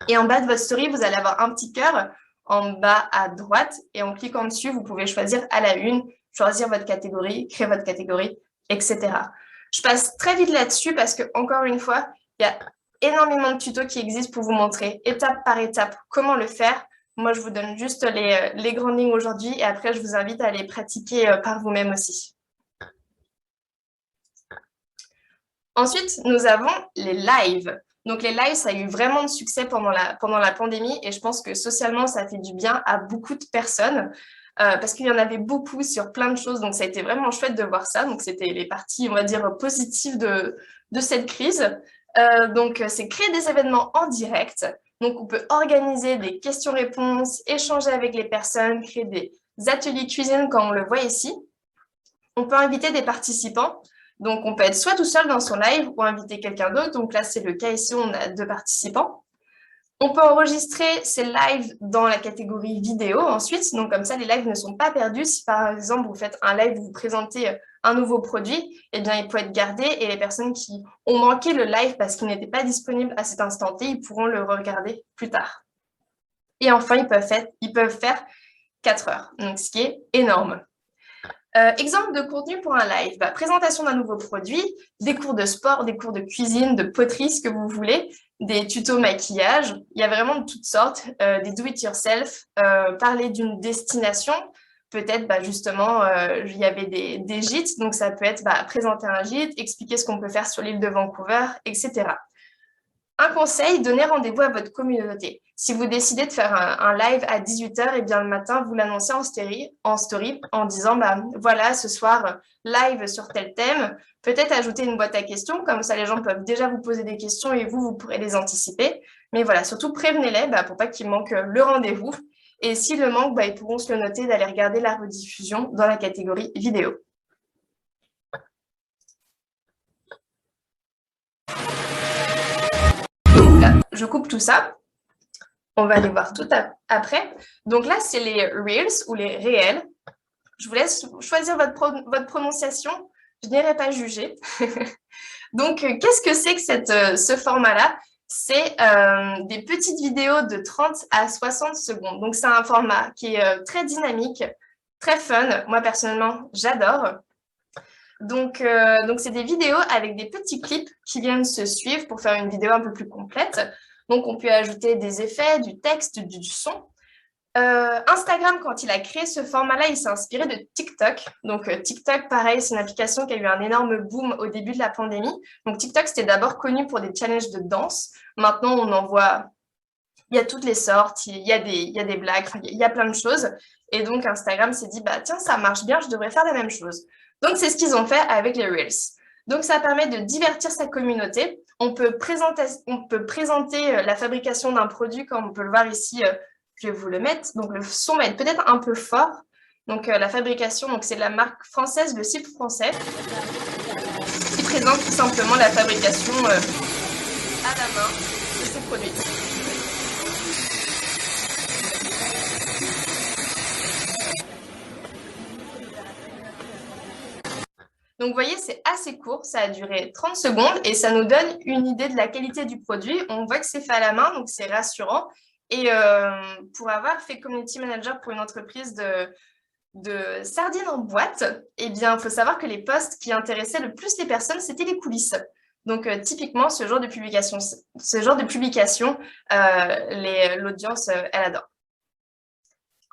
Et en bas de votre story, vous allez avoir un petit cœur en bas à droite. Et en cliquant dessus, vous pouvez choisir à la une, choisir votre catégorie, créer votre catégorie, etc. Je passe très vite là-dessus parce que, encore une fois, il y a énormément de tutos qui existent pour vous montrer étape par étape comment le faire. Moi, je vous donne juste les grandes lignes aujourd'hui et après, je vous invite à les pratiquer par vous-même aussi. Ensuite, nous avons les lives. Donc, les lives, ça a eu vraiment de succès pendant la pandémie et je pense que socialement, ça a fait du bien à beaucoup de personnes parce qu'il y en avait beaucoup sur plein de choses. Donc, ça a été vraiment chouette de voir ça. Donc, c'était les parties, on va dire, positives de cette crise. Donc, c'est créer des événements en direct. Donc, on peut organiser des questions-réponses, échanger avec les personnes, créer des ateliers cuisine comme on le voit ici. On peut inviter des participants. Donc, on peut être soit tout seul dans son live ou inviter quelqu'un d'autre. Donc là, c'est le cas ici, on a 2 participants. On peut enregistrer ces lives dans la catégorie vidéo ensuite. Donc, comme ça, les lives ne sont pas perdus. Si par exemple, vous faites un live où vous présentez un nouveau produit, eh bien, il peut être gardé et les personnes qui ont manqué le live parce qu'il n'était pas disponible à cet instant T, ils pourront le regarder plus tard. Et enfin, ils peuvent faire 4 heures, donc ce qui est énorme. Exemple de contenu pour un live, présentation d'un nouveau produit, des cours de sport, des cours de cuisine, de poterie, ce que vous voulez, des tutos maquillage, il y a vraiment de toutes sortes, des do-it-yourself, parler d'une destination, peut-être justement, il y avait des gîtes, donc ça peut être présenter un gîte, expliquer ce qu'on peut faire sur l'île de Vancouver, etc. Un conseil, donnez rendez-vous à votre communauté. Si vous décidez de faire un live à 18h, eh bien le matin, vous l'annoncez en story en disant voilà, ce soir, live sur tel thème. Peut-être ajouter une boîte à questions, comme ça les gens peuvent déjà vous poser des questions et vous pourrez les anticiper. Mais voilà, surtout prévenez-les pour pas qu'il manque le rendez-vous. Et s'il le manque, ils pourront se le noter d'aller regarder la rediffusion dans la catégorie vidéo. Je coupe tout ça. On va aller voir tout après. Donc là, c'est les Reels ou les réels. Je vous laisse choisir votre prononciation. Je n'irai pas juger. Donc, qu'est-ce que c'est que ce format-là? C'est des petites vidéos de 30 à 60 secondes. Donc, c'est un format qui est très dynamique, très fun. Moi, personnellement, j'adore. Donc, c'est des vidéos avec des petits clips qui viennent se suivre pour faire une vidéo un peu plus complète. Donc, on peut ajouter des effets, du texte, du son. Instagram, quand il a créé ce format-là, il s'est inspiré de TikTok. Donc, TikTok, pareil, c'est une application qui a eu un énorme boom au début de la pandémie. Donc, TikTok, c'était d'abord connu pour des challenges de danse. Maintenant, on en voit, il y a toutes les sortes, il y a des blagues, il y a plein de choses. Et donc, Instagram s'est dit, tiens, ça marche bien, je devrais faire la même chose. Donc, c'est ce qu'ils ont fait avec les Reels. Donc, ça permet de divertir sa communauté. On peut présenter la fabrication d'un produit, comme on peut le voir ici. Je vais vous le mettre. Donc, le son va être peut-être un peu fort. Donc, la fabrication, c'est de la marque française, le CIP français. représente tout simplement la fabrication à la main de ces produits. Donc, vous voyez, c'est assez court, ça a duré 30 secondes et ça nous donne une idée de la qualité du produit. On voit que c'est fait à la main, donc c'est rassurant. Et pour avoir fait community manager pour une entreprise de sardines en boîte, eh bien, il faut savoir que les posts qui intéressaient le plus les personnes, c'était les coulisses. Donc, typiquement, ce genre de publication, l'audience, elle adore.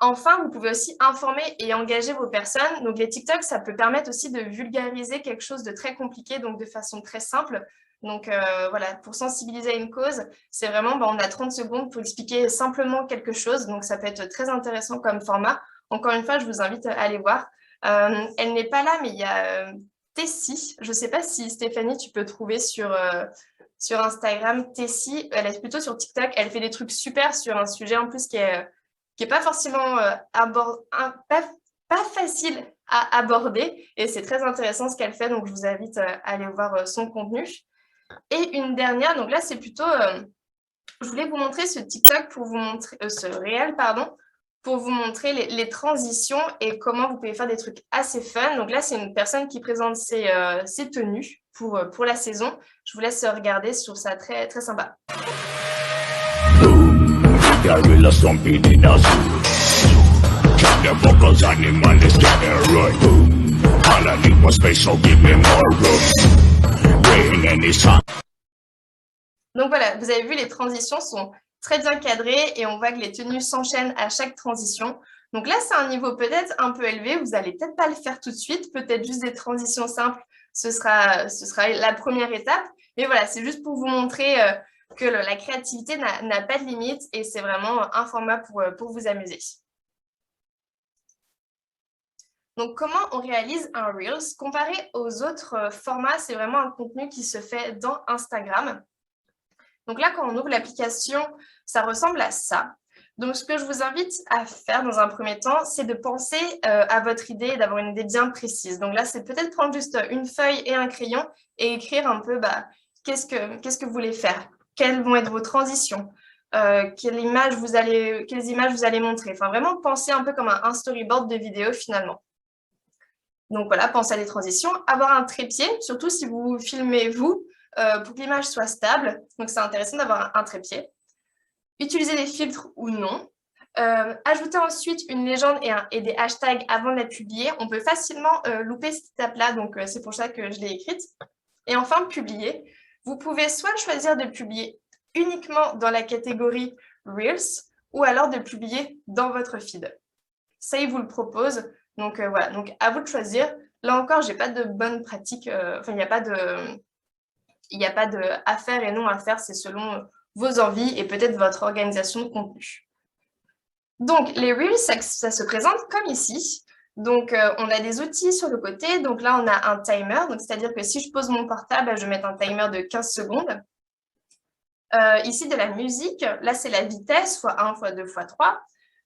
Enfin, vous pouvez aussi informer et engager vos personnes. Donc, les TikTok, ça peut permettre aussi de vulgariser quelque chose de très compliqué, donc de façon très simple. Donc, voilà, pour sensibiliser à une cause, c'est vraiment, on a 30 secondes pour expliquer simplement quelque chose. Donc, ça peut être très intéressant comme format. Encore une fois, je vous invite à aller voir. Elle n'est pas là, mais il y a Tessie. Je ne sais pas si Stéphanie, tu peux trouver sur Instagram. Tessie, elle est plutôt sur TikTok. Elle fait des trucs super sur un sujet en plus qui est pas forcément pas facile à aborder. Et c'est très intéressant ce qu'elle fait. Donc, je vous invite à aller voir son contenu. Et une dernière, donc là, c'est plutôt... je voulais vous montrer ce TikTok pour vous montrer... ce réel, pardon, pour vous montrer les transitions et comment vous pouvez faire des trucs assez fun. Donc là, c'est une personne qui présente ses tenues pour la saison. Je vous laisse regarder, je trouve ça très, très sympa. Donc voilà, vous avez vu, les transitions sont très bien cadrées et on voit que les tenues s'enchaînent à chaque transition. Donc là, c'est un niveau peut-être un peu élevé. Vous n'allez peut-être pas le faire tout de suite, peut-être juste des transitions simples. Ce sera la première étape. Mais voilà, c'est juste pour vous montrer que la créativité n'a pas de limite et c'est vraiment un format pour vous amuser. Donc, comment on réalise un Reels? Comparé aux autres formats, c'est vraiment un contenu qui se fait dans Instagram. Donc là, quand on ouvre l'application, ça ressemble à ça. Donc, ce que je vous invite à faire dans un premier temps, c'est de penser à votre idée et d'avoir une idée bien précise. Donc là, c'est peut-être prendre juste une feuille et un crayon et écrire un peu qu'est-ce que vous voulez faire, quelles vont être vos transitions, quelles images vous allez montrer. Enfin, vraiment penser un peu comme un storyboard de vidéo finalement. Donc voilà, pensez à des transitions, avoir un trépied, surtout si vous filmez vous, pour que l'image soit stable. Donc, c'est intéressant d'avoir un trépied. Utiliser des filtres ou non. Ajouter ensuite une légende et des hashtags avant de la publier. On peut facilement louper cette étape-là, donc c'est pour ça que je l'ai écrite. Et enfin, publier. Vous pouvez soit choisir de publier uniquement dans la catégorie Reels ou alors de publier dans votre feed. Ça, il vous le propose. Donc, voilà. Donc, à vous de choisir. Là encore, je n'ai pas de bonne pratique. Enfin, il n'y a pas de à faire et non à faire, c'est selon vos envies et peut-être votre organisation de contenu. Donc, les Reels, ça se présente comme ici. Donc, on a des outils sur le côté. Donc là, on a un timer. C'est-à-dire que si je pose mon portable, je vais mettre un timer de 15 secondes. Ici, de la musique. Là, c'est la vitesse, x1, x2, x3.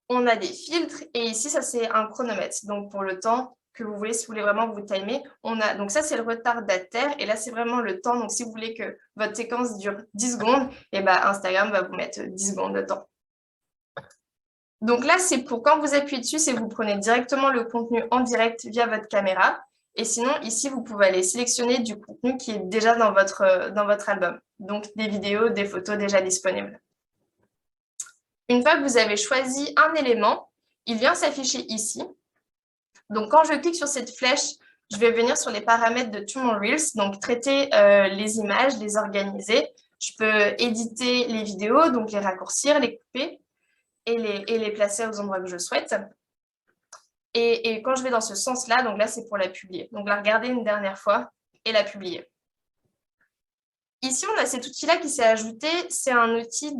On a des filtres. Et ici, ça, c'est un chronomètre. Donc, pour le temps que vous voulez, si vous voulez vraiment vous timer, donc ça, c'est le retardataire. Et là, c'est vraiment le temps. Donc, si vous voulez que votre séquence dure 10 secondes, et Instagram va vous mettre 10 secondes de temps. Donc là, c'est pour quand vous appuyez dessus, c'est que vous prenez directement le contenu en direct via votre caméra. Et sinon, ici, vous pouvez aller sélectionner du contenu qui est déjà dans votre album. Donc, des vidéos, des photos déjà disponibles. Une fois que vous avez choisi un élément, il vient s'afficher ici. Donc, quand je clique sur cette flèche, je vais venir sur les paramètres de tout mon Reels, donc traiter les images, les organiser. Je peux éditer les vidéos, donc les raccourcir, les couper et les placer aux endroits que je souhaite. Et quand je vais dans ce sens-là, donc là, c'est pour la publier. Donc, la regarder une dernière fois et la publier. Ici, on a cet outil-là qui s'est ajouté. C'est un outil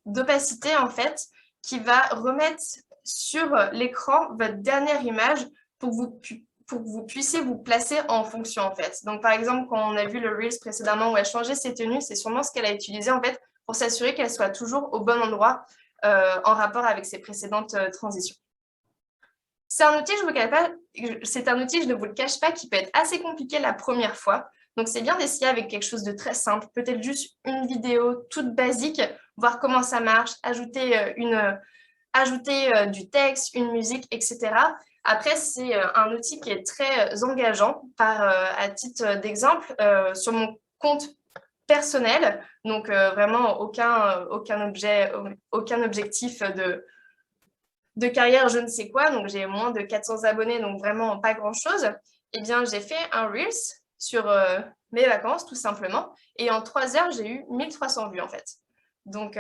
d'opacité, en fait, qui va remettre sur l'écran votre dernière image pour que vous puissiez vous placer en fonction, en fait. Donc, par exemple, quand on a vu le Reels précédemment où elle changeait ses tenues, c'est sûrement ce qu'elle a utilisé, en fait, pour s'assurer qu'elle soit toujours au bon endroit en rapport avec ses précédentes transitions. C'est un outil, je ne vous le cache pas, qui peut être assez compliqué la première fois. Donc, c'est bien d'essayer avec quelque chose de très simple, peut-être juste une vidéo toute basique, voir comment ça marche, ajouter du texte, une musique, etc. Après, c'est un outil qui est très engageant. À titre d'exemple, sur mon compte personnel, donc vraiment aucun objectif de carrière, je ne sais quoi, donc j'ai moins de 400 abonnés, donc vraiment pas grand-chose. Eh bien, j'ai fait un Reels sur mes vacances, tout simplement, et en 3 heures, j'ai eu 1300 vues, en fait. Donc,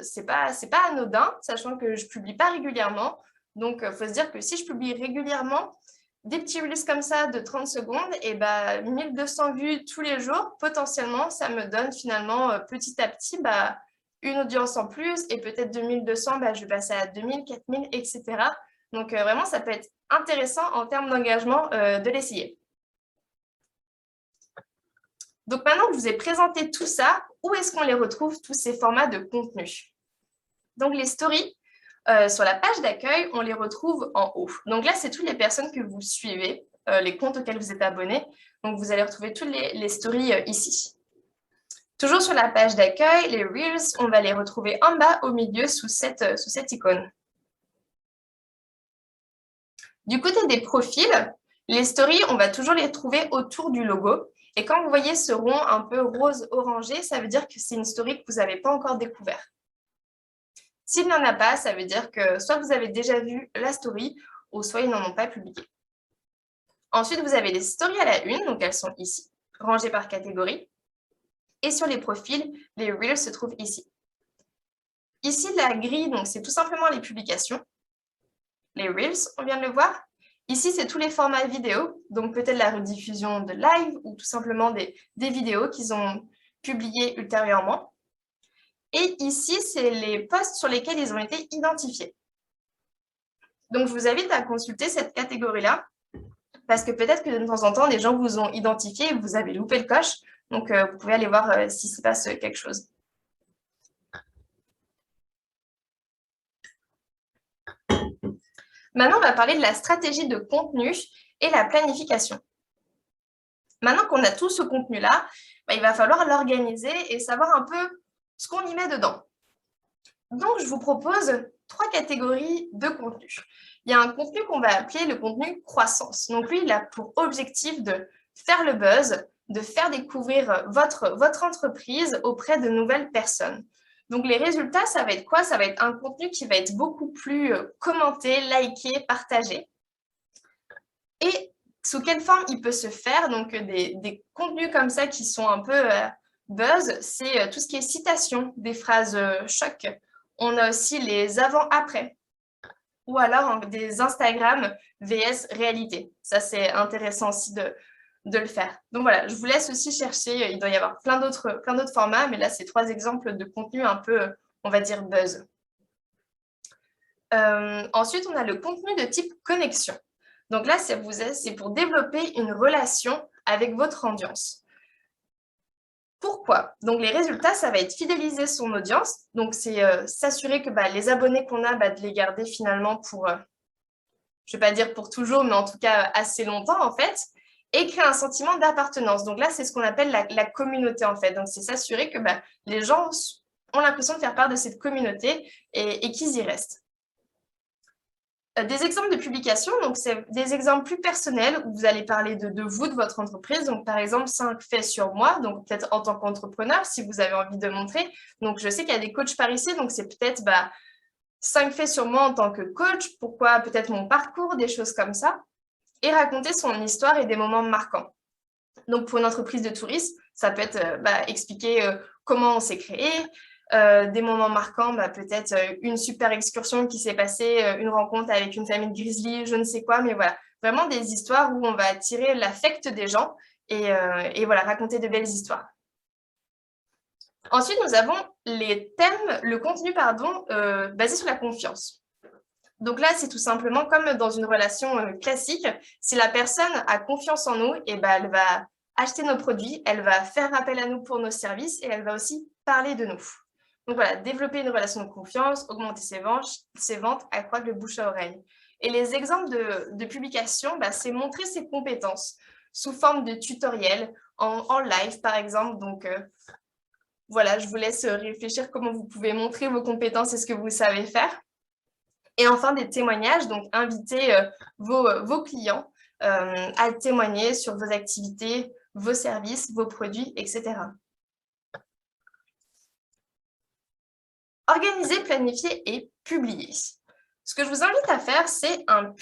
c'est pas anodin, sachant que je publie pas régulièrement. Donc, il faut se dire que si je publie régulièrement des petits reels comme ça de 30 secondes, et bah, 1200 vues tous les jours, potentiellement, ça me donne finalement petit à petit une audience en plus, et peut-être 2200, je vais passer à 2000, 4000, etc. Donc, vraiment, ça peut être intéressant en termes d'engagement de l'essayer. Donc, maintenant que je vous ai présenté tout ça, où est-ce qu'on les retrouve, tous ces formats de contenu? Donc, les stories, sur la page d'accueil, on les retrouve en haut. Donc là, c'est toutes les personnes que vous suivez, les comptes auxquels vous êtes abonnés. Donc, vous allez retrouver toutes les stories ici. Toujours sur la page d'accueil, les Reels, on va les retrouver en bas au milieu sous cette icône. Du côté des profils, les stories, on va toujours les trouver autour du logo. Et quand vous voyez ce rond un peu rose-orangé, ça veut dire que c'est une story que vous n'avez pas encore découvert. S'il n'y en a pas, ça veut dire que soit vous avez déjà vu la story, ou soit ils n'en ont pas publié. Ensuite, vous avez les stories à la une, donc elles sont ici, rangées par catégorie. Et sur les profils, les Reels se trouvent ici. Ici, la grille, donc c'est tout simplement les publications. Les Reels, on vient de le voir. Ici, c'est tous les formats vidéo, donc peut-être la rediffusion de live ou tout simplement des vidéos qu'ils ont publiées ultérieurement. Et ici, c'est les posts sur lesquels ils ont été identifiés. Donc, je vous invite à consulter cette catégorie-là, parce que peut-être que de temps en temps, des gens vous ont identifié et vous avez loupé le coche. Donc, vous pouvez aller voir s'il se passe quelque chose. Maintenant, on va parler de la stratégie de contenu et la planification. Maintenant qu'on a tout ce contenu-là, il va falloir l'organiser et savoir un peu ce qu'on y met dedans. Donc, je vous propose 3 catégories de contenu. Il y a un contenu qu'on va appeler le contenu croissance. Donc, lui, il a pour objectif de faire le buzz, de faire découvrir votre entreprise auprès de nouvelles personnes. Donc, les résultats, ça va être quoi? Ça va être un contenu qui va être beaucoup plus commenté, liké, partagé. Et sous quelle forme il peut se faire? Donc, des contenus comme ça qui sont un peu buzz, c'est tout ce qui est citation, des phrases choc. On a aussi les avant-après, ou alors des Instagram vs réalité. Ça, c'est intéressant aussi de le faire. Donc voilà, je vous laisse aussi chercher. Il doit y avoir plein d'autres formats, mais là, c'est 3 exemples de contenu un peu, on va dire, buzz. Ensuite, on a le contenu de type connexion. Donc là, c'est pour développer une relation avec votre audience. Pourquoi? Donc, les résultats, ça va être fidéliser son audience. Donc, c'est s'assurer que les abonnés qu'on a, de les garder finalement pour, je ne vais pas dire pour toujours, mais en tout cas assez longtemps, en fait, et créer un sentiment d'appartenance. Donc là, c'est ce qu'on appelle la communauté, en fait. Donc, c'est s'assurer que les gens ont l'impression de faire part de cette communauté et qu'ils y restent. Des exemples de publications, donc c'est des exemples plus personnels où vous allez parler de vous, de votre entreprise. Donc, par exemple, 5 faits sur moi, donc peut-être en tant qu'entrepreneur, si vous avez envie de montrer. Donc, je sais qu'il y a des coachs par ici, donc c'est peut-être 5 faits sur moi en tant que coach, pourquoi peut-être mon parcours, des choses comme ça, et raconter son histoire et des moments marquants. Donc, pour une entreprise de tourisme, ça peut être expliquer comment on s'est créé, des moments marquants, peut-être une super excursion qui s'est passée, une rencontre avec une famille de grizzly, je ne sais quoi, mais voilà, vraiment des histoires où on va attirer l'affect des gens et voilà, raconter de belles histoires. Ensuite, nous avons le contenu basé sur la confiance. Donc là, c'est tout simplement comme dans une relation classique, si la personne a confiance en nous, elle va acheter nos produits, elle va faire appel à nous pour nos services et elle va aussi parler de nous. Donc voilà, développer une relation de confiance, augmenter ses ventes, accroître le bouche à oreille. Et les exemples de publication, c'est montrer ses compétences sous forme de tutoriels en live, par exemple. Donc, voilà, je vous laisse réfléchir comment vous pouvez montrer vos compétences et ce que vous savez faire. Et enfin, des témoignages, donc invitez vos clients à témoigner sur vos activités, vos services, vos produits, etc. Organiser, planifier et publier. Ce que je vous invite à faire, c'est un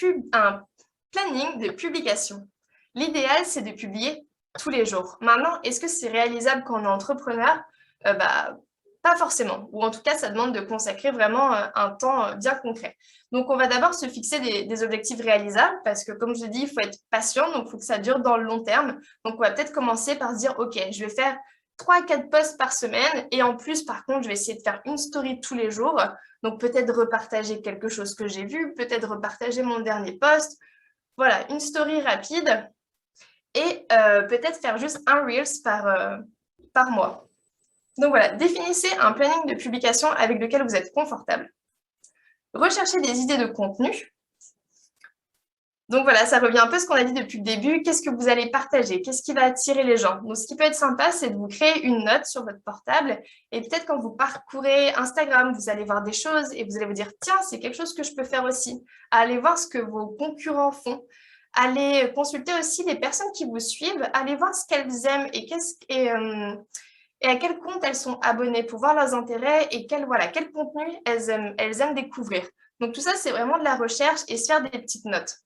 planning de publication. L'idéal, c'est de publier tous les jours. Maintenant, est-ce que c'est réalisable quand on est entrepreneur? Pas forcément, ou en tout cas, ça demande de consacrer vraiment un temps bien concret. Donc, on va d'abord se fixer des objectifs réalisables parce que, comme je dis, il faut être patient, donc il faut que ça dure dans le long terme. Donc, on va peut-être commencer par se dire, OK, je vais faire 3 à 4 posts par semaine et en plus, par contre, je vais essayer de faire une story tous les jours. Donc, peut-être repartager quelque chose que j'ai vu, peut-être repartager mon dernier post. Voilà, une story rapide et peut-être faire juste un Reels par mois. Donc voilà, définissez un planning de publication avec lequel vous êtes confortable. Recherchez des idées de contenu. Donc voilà, ça revient un peu à ce qu'on a dit depuis le début. Qu'est-ce que vous allez partager? Qu'est-ce qui va attirer les gens? Donc ce qui peut être sympa, c'est de vous créer une note sur votre portable. Et peut-être quand vous parcourez Instagram, vous allez voir des choses et vous allez vous dire, tiens, c'est quelque chose que je peux faire aussi. Allez voir ce que vos concurrents font. Allez consulter aussi les personnes qui vous suivent. Allez voir ce qu'elles aiment et à quel compte elles sont abonnées pour voir leurs intérêts et quel contenu elles aiment découvrir. Donc tout ça, c'est vraiment de la recherche et se faire des petites notes.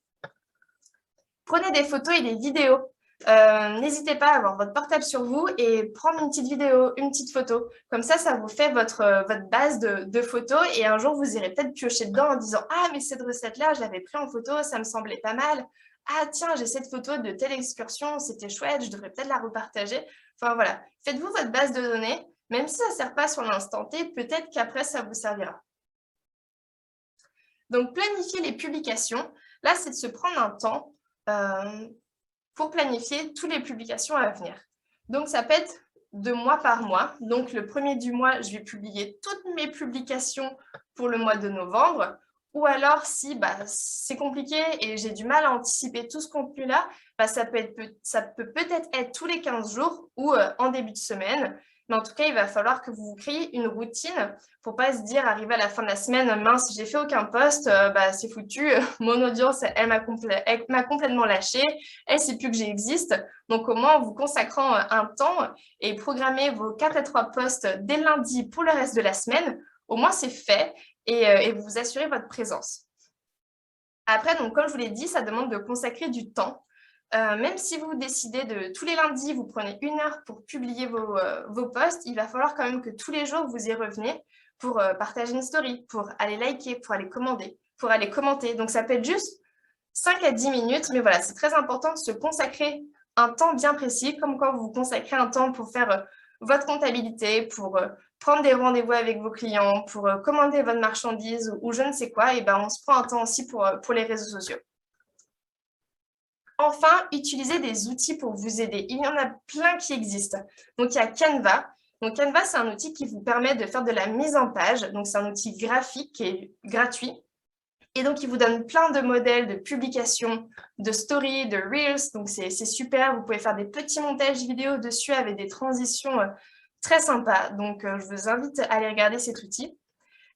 Prenez des photos et des vidéos. N'hésitez pas à avoir votre portable sur vous et prendre une petite vidéo, une petite photo. Comme ça vous fait votre base de photos et un jour, vous irez peut-être piocher dedans en disant « Ah, mais cette recette-là, je l'avais pris en photo, ça me semblait pas mal. Ah, tiens, j'ai cette photo de telle excursion, c'était chouette, je devrais peut-être la repartager. » Enfin, voilà. Faites-vous votre base de données. Même si ça ne sert pas sur l'instant T, peut-être qu'après, ça vous servira. Donc, planifier les publications. Là, c'est de se prendre un temps pour planifier toutes les publications à venir. Donc, ça peut être de mois par mois. Donc, le premier du mois, je vais publier toutes mes publications pour le mois de novembre. Ou alors, si c'est compliqué et j'ai du mal à anticiper tout ce contenu-là, ça peut peut-être être tous les 15 jours ou en début de semaine. Mais en tout cas, il va falloir que vous vous créiez une routine pour ne pas se dire, arrivé à la fin de la semaine, mince, j'ai fait aucun post, c'est foutu, mon audience, elle m'a complètement lâché, elle ne sait plus que j'existe. Donc, au moins, en vous consacrant un temps et programmer vos 4 à 3 posts dès lundi pour le reste de la semaine, au moins, c'est fait et vous assurez votre présence. Après, donc, comme je vous l'ai dit, ça demande de consacrer du temps. Même si vous décidez de tous les lundis, vous prenez 1 heure pour publier vos posts, il va falloir quand même que tous les jours, vous y reveniez pour partager une story, pour aller liker, pour aller commander, pour aller commenter. Donc, ça peut être juste 5 à 10 minutes, mais voilà, c'est très important de se consacrer un temps bien précis, comme quand vous consacrez un temps pour faire votre comptabilité, pour prendre des rendez-vous avec vos clients, pour commander votre marchandise ou je ne sais quoi, et on se prend un temps aussi pour les réseaux sociaux. Enfin, utilisez des outils pour vous aider. Il y en a plein qui existent. Donc, il y a Canva. Donc, Canva, c'est un outil qui vous permet de faire de la mise en page. Donc, c'est un outil graphique qui est gratuit. Et donc, il vous donne plein de modèles de publications, de stories, de reels. Donc, c'est super. Vous pouvez faire des petits montages vidéo dessus avec des transitions très sympas. Donc, je vous invite à aller regarder cet outil.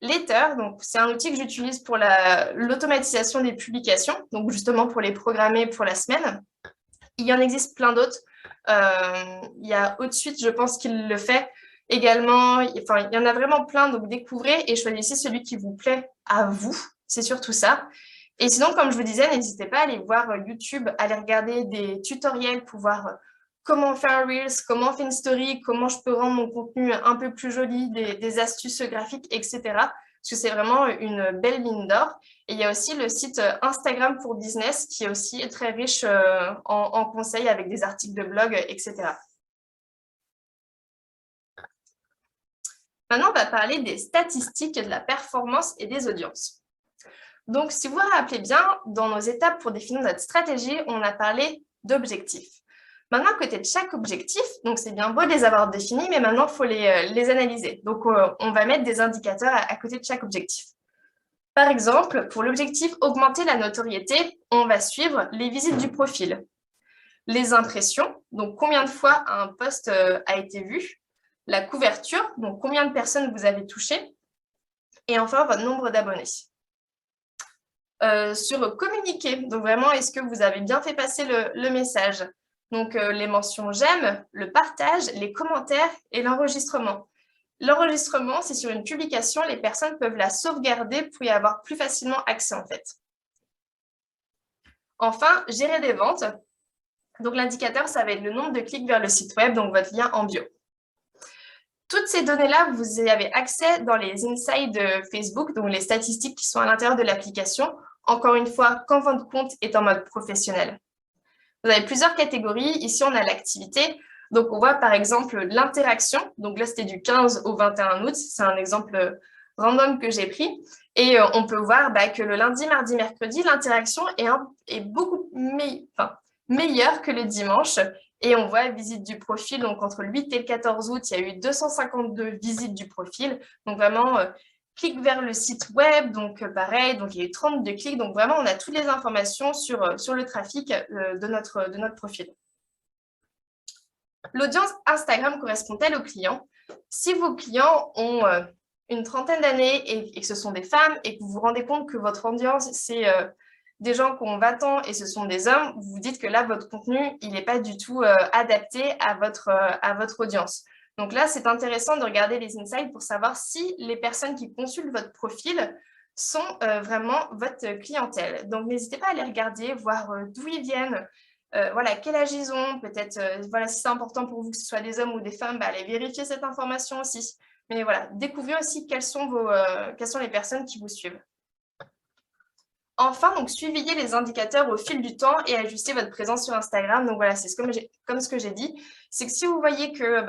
Later, donc c'est un outil que j'utilise pour l'automatisation des publications, donc justement pour les programmer pour la semaine. Il y en existe plein d'autres. Il y a Outsuite, je pense qu'il le fait également. Enfin, il y en a vraiment plein, donc découvrez et choisissez celui qui vous plaît à vous. C'est surtout ça. Et sinon, comme je vous disais, n'hésitez pas à aller voir YouTube, à aller regarder des tutoriels pour voir comment on fait un Reels, comment on fait une story, comment je peux rendre mon contenu un peu plus joli, des astuces graphiques, etc. Parce que c'est vraiment une belle mine d'or. Et il y a aussi le site Instagram pour Business qui est aussi très riche en conseils avec des articles de blog, etc. Maintenant, on va parler des statistiques, de la performance et des audiences. Donc, si vous vous rappelez bien, dans nos étapes pour définir notre stratégie, on a parlé d'objectifs. Maintenant, à côté de chaque objectif, donc c'est bien beau de les avoir définis, mais maintenant, il faut les analyser. Donc, on va mettre des indicateurs à côté de chaque objectif. Par exemple, pour l'objectif augmenter la notoriété, on va suivre les visites du profil. les impressions, donc combien de fois un post a été vu, la couverture, donc combien de personnes vous avez touché, et enfin votre nombre d'abonnés. Sur communiquer, donc vraiment, est-ce que vous avez bien fait passer le message? Donc les mentions j'aime, le partage, les commentaires et l'enregistrement. L'enregistrement, c'est sur une publication, les personnes peuvent la sauvegarder pour y avoir plus facilement accès en fait. Enfin, gérer des ventes. Donc l'indicateur, ça va être le nombre de clics vers le site web, donc votre lien en bio. Toutes ces données-là, vous y avez accès dans les insights de Facebook, donc les statistiques qui sont à l'intérieur de l'application, encore une fois, quand votre compte est en mode professionnel. Vous avez plusieurs catégories. Ici, on a l'activité. Donc, on voit par exemple l'interaction. Donc là, c'était du 15 au 21 août. C'est un exemple random que j'ai pris. Et on peut voir que le lundi, mardi, mercredi, l'interaction est beaucoup meilleure que le dimanche. Et on voit visite du profil. Donc, entre le 8 et le 14 août, il y a eu 252 visites du profil. Donc, vraiment, clic vers le site web. Donc, pareil, donc il y a eu 32 clics. Donc, vraiment, on a toutes les informations sur le trafic de notre profil. L'audience Instagram correspond-elle aux clients? Si vos clients ont une trentaine d'années et que ce sont des femmes et que vous vous rendez compte que votre audience, c'est des gens qui ont 20 ans et ce sont des hommes, vous vous dites que là, votre contenu, il n'est pas du tout adapté à votre audience. Donc là, c'est intéressant de regarder les insights pour savoir si les personnes qui consultent votre profil sont vraiment votre clientèle. Donc, n'hésitez pas à les regarder, voir d'où ils viennent, voilà, quel âge ils ont, peut-être, voilà, si c'est important pour vous que ce soit des hommes ou des femmes, allez vérifier cette information aussi. Mais voilà, découvrez aussi quelles sont les personnes qui vous suivent. Enfin, donc, suivez les indicateurs au fil du temps et ajustez votre présence sur Instagram. Donc voilà, c'est comme ce que j'ai dit. C'est que si vous voyez que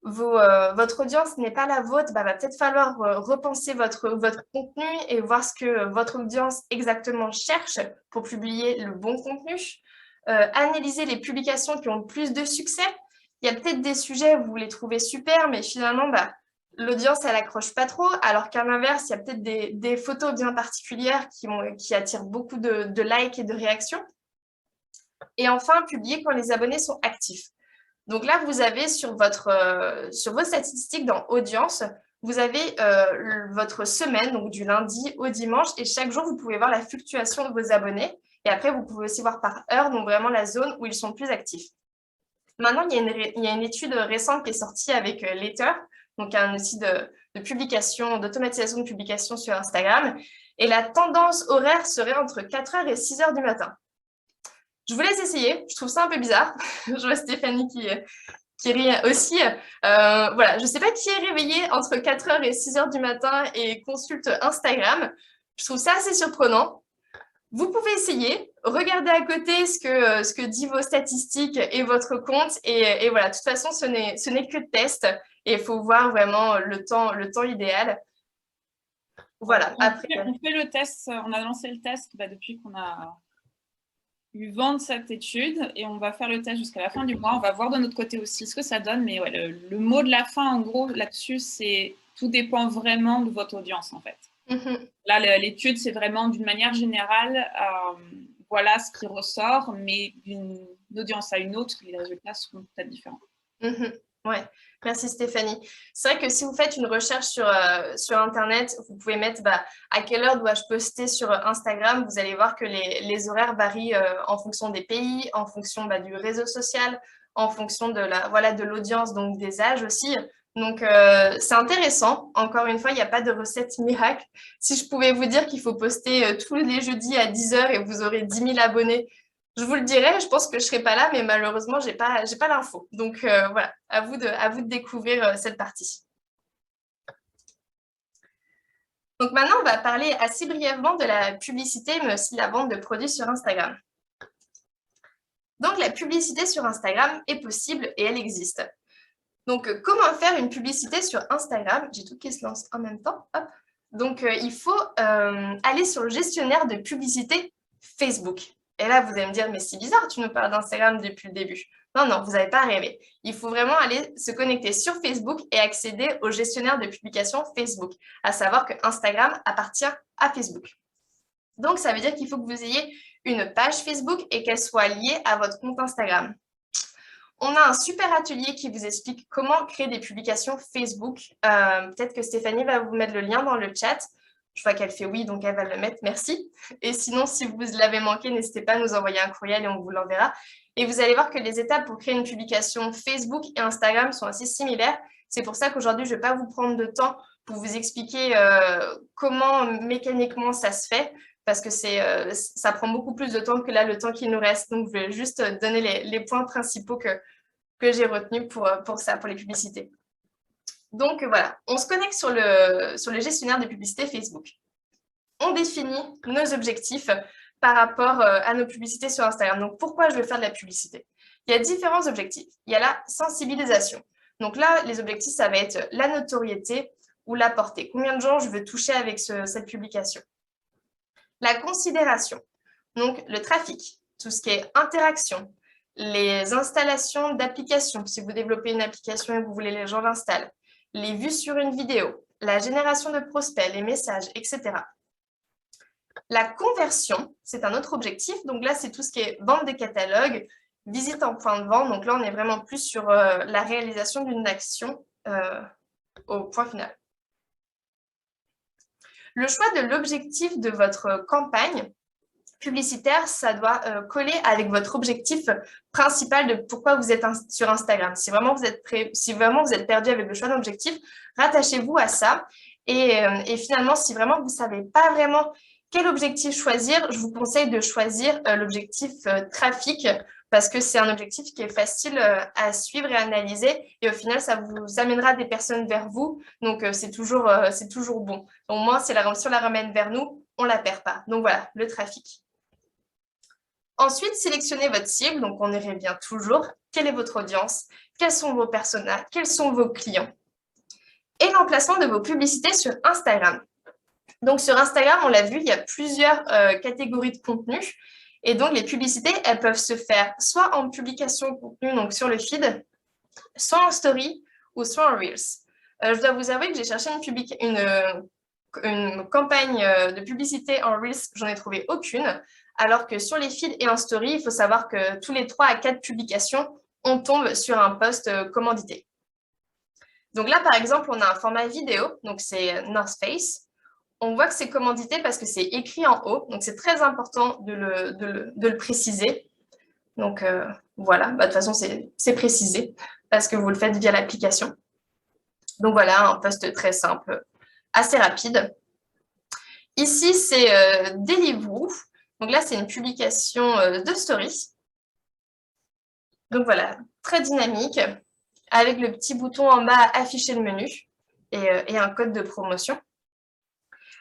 votre audience n'est pas la vôtre, va peut-être falloir repenser votre contenu et voir ce que votre audience exactement cherche pour publier le bon contenu. Analyser les publications qui ont le plus de succès. Il y a peut-être des sujets où vous les trouvez super, mais finalement, l'audience, elle accroche pas trop, alors qu'à l'inverse, il y a peut-être des photos bien particulières qui attirent beaucoup de likes et de réactions. Et enfin, publier quand les abonnés sont actifs. Donc là, vous avez sur vos statistiques dans audience, vous avez votre semaine, donc du lundi au dimanche, et chaque jour, vous pouvez voir la fluctuation de vos abonnés. Et après, vous pouvez aussi voir par heure, donc vraiment la zone où ils sont plus actifs. Maintenant, il y a une étude récente qui est sortie avec Later, donc un outil de publication, d'automatisation de publication sur Instagram. Et la tendance horaire serait entre 4h et 6h du matin. Je vous laisse essayer. Je trouve ça un peu bizarre. Je vois Stéphanie qui rit aussi. Voilà, je ne sais pas qui est réveillé entre 4h et 6h du matin et consulte Instagram. Je trouve ça assez surprenant. Vous pouvez essayer, regardez à côté ce que dit vos statistiques et votre compte. Et voilà, de toute façon, ce n'est que de test. Et il faut voir vraiment le temps idéal. Voilà. On fait le test, on a lancé le test depuis qu'on a eu vent de cette étude et on va faire le test jusqu'à la fin du mois. On va voir de notre côté aussi ce que ça donne. Mais ouais, le mot de la fin, en gros, là-dessus, c'est tout dépend vraiment de votre audience, en fait. Là, l'étude, c'est vraiment d'une manière générale, voilà ce qui ressort, mais d'une audience à une autre, les résultats seront peut-être différents. Ouais, merci Stéphanie. C'est vrai que si vous faites une recherche sur Internet, vous pouvez mettre à quelle heure dois-je poster sur Instagram. Vous allez voir que les horaires varient en fonction des pays, en fonction du réseau social, en fonction de l'audience, donc des âges aussi. Donc, c'est intéressant. Encore une fois, il n'y a pas de recette miracle. Si je pouvais vous dire qu'il faut poster tous les jeudis à 10h et vous aurez 10 000 abonnés, je vous le dirais, je pense que je ne serai pas là, mais malheureusement, je n'ai pas l'info. Donc, voilà, à vous de découvrir cette partie. Donc, maintenant, on va parler assez brièvement de la publicité, mais aussi de la vente de produits sur Instagram. Donc, la publicité sur Instagram est possible et elle existe. Donc, comment faire une publicité sur Instagram? J'ai tout qui se lance en même temps. Hop. Donc, il faut aller sur le gestionnaire de publicité Facebook. Et là, vous allez me dire, mais c'est bizarre, tu nous parles d'Instagram depuis le début. Non, non, vous n'avez pas rêvé. Il faut vraiment aller se connecter sur Facebook et accéder au gestionnaire de publication Facebook, à savoir que Instagram appartient à Facebook. Donc, ça veut dire qu'il faut que vous ayez une page Facebook et qu'elle soit liée à votre compte Instagram. On a un super atelier qui vous explique comment créer des publications Facebook. Peut-être que Stéphanie va vous mettre le lien dans le chat. Je vois qu'elle fait oui, donc elle va le mettre, merci. Et sinon, si vous l'avez manqué, n'hésitez pas à nous envoyer un courriel et on vous l'enverra. Et vous allez voir que les étapes pour créer une publication Facebook et Instagram sont assez similaires. C'est pour ça qu'aujourd'hui, je ne vais pas vous prendre de temps pour vous expliquer comment mécaniquement ça se fait, parce que ça prend beaucoup plus de temps que là, le temps qu'il nous reste. Donc, je vais juste donner les points principaux que j'ai retenus pour ça, pour les publicités. Donc, voilà, on se connecte sur le gestionnaire de publicité Facebook. On définit nos objectifs par rapport à nos publicités sur Instagram. Donc, pourquoi je veux faire de la publicité? Il y a différents objectifs. Il y a la sensibilisation. Donc là, les objectifs, ça va être la notoriété ou la portée. Combien de gens je veux toucher avec cette publication? La considération, donc le trafic, tout ce qui est interaction, les installations d'applications, si vous développez une application et vous voulez que les gens l'installent, les vues sur une vidéo, la génération de prospects, les messages, etc. La conversion, c'est un autre objectif. Donc là, c'est tout ce qui est vente des catalogues, visite en point de vente. Donc là, on est vraiment plus sur la réalisation d'une action au point final. Le choix de l'objectif de votre campagne publicitaire, ça doit coller avec votre objectif principal de pourquoi vous êtes sur Instagram. Si vraiment vous êtes perdu avec le choix d'un objectif, rattachez-vous à ça. Et finalement, si vraiment vous ne savez pas vraiment quel objectif choisir, je vous conseille de choisir l'objectif trafic, parce que c'est un objectif qui est facile à suivre et à analyser. Et au final, ça vous amènera des personnes vers vous. Donc, c'est toujours bon. Au moins, si on la ramène vers nous, on ne la perd pas. Donc, voilà, le trafic. Ensuite, sélectionnez votre cible. Donc, on y revient toujours. Quelle est votre audience? Quels sont vos personas? Quels sont vos clients? Et l'emplacement de vos publicités sur Instagram. Donc, sur Instagram, on l'a vu, il y a plusieurs catégories de contenu. Et donc, les publicités, elles peuvent se faire soit en publication contenu, donc sur le feed, soit en story ou soit en Reels. Je dois vous avouer que j'ai cherché une campagne de publicité en Reels, j'en ai trouvé aucune. Alors que sur les feeds et en story, il faut savoir que tous les 3 à 4 publications, on tombe sur un post commandité. Donc là, par exemple, on a un format vidéo, donc c'est North Face. On voit que c'est commandité parce que c'est écrit en haut, donc c'est très important de le préciser. Donc voilà, de toute façon, c'est précisé parce que vous le faites via l'application. Donc voilà, un post très simple, assez rapide. Ici, c'est Deliveroo. Donc là, c'est une publication de story. Donc voilà, très dynamique, avec le petit bouton en bas afficher le menu et un code de promotion.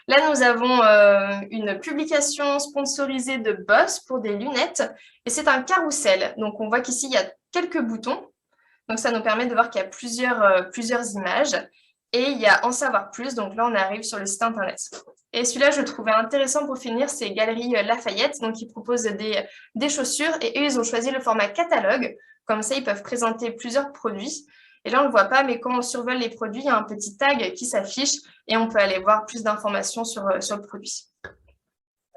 Là, nous avons une publication sponsorisée de Boss pour des lunettes et c'est un carrousel. Donc, on voit qu'ici, il y a quelques boutons. Donc, ça nous permet de voir qu'il y a plusieurs images et il y a en savoir plus. Donc là, on arrive sur le site internet. Et celui-là, je le trouvais intéressant pour finir, c'est Galerie Lafayette. Donc, ils proposent des chaussures et eux, ils ont choisi le format catalogue. Comme ça, ils peuvent présenter plusieurs produits. Et là, on ne le voit pas, mais quand on survole les produits, il y a un petit tag qui s'affiche et on peut aller voir plus d'informations sur le produit.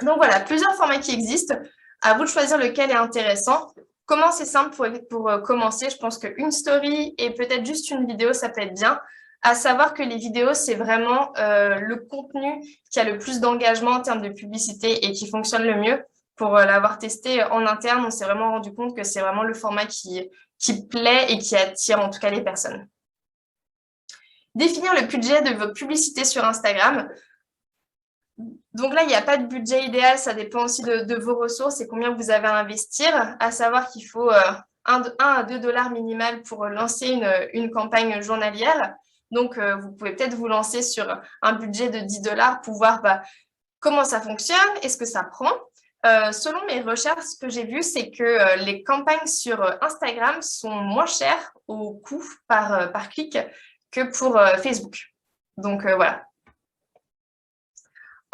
Donc voilà, plusieurs formats qui existent. À vous de choisir lequel est intéressant. Comment c'est simple pour commencer? Je pense qu'une story et peut-être juste une vidéo, ça peut être bien. À savoir que les vidéos, c'est vraiment le contenu qui a le plus d'engagement en termes de publicité et qui fonctionne le mieux. Pour l'avoir testé en interne, on s'est vraiment rendu compte que c'est vraiment le format qui plaît et qui attire en tout cas les personnes. Définir le budget de vos publicités sur Instagram. Donc là, il n'y a pas de budget idéal, ça dépend aussi de vos ressources et combien vous avez à investir. À savoir qu'il faut 1 à 2 $ minimal pour lancer une campagne journalière. Donc, vous pouvez peut-être vous lancer sur un budget de 10 $ pour voir comment ça fonctionne, est-ce que ça prend. Selon mes recherches, ce que j'ai vu, c'est que les campagnes sur Instagram sont moins chères au coût par clic que pour Facebook. Donc, voilà.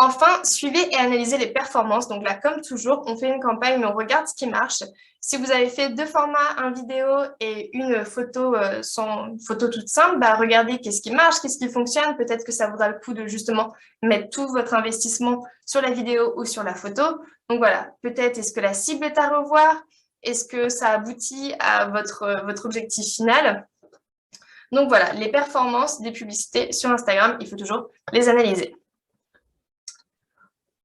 Enfin, suivez et analysez les performances. Donc là, comme toujours, on fait une campagne, mais on regarde ce qui marche. Si vous avez fait 2 formats, un vidéo et une photo sans photo toute simple, bah, regardez qu'est-ce qui marche, qu'est-ce qui fonctionne. Peut-être que ça vaudra le coup de justement mettre tout votre investissement sur la vidéo ou sur la photo. Donc voilà, peut-être est-ce que la cible est à revoir? Est-ce que ça aboutit à votre objectif final? Donc voilà, les performances des publicités sur Instagram, il faut toujours les analyser.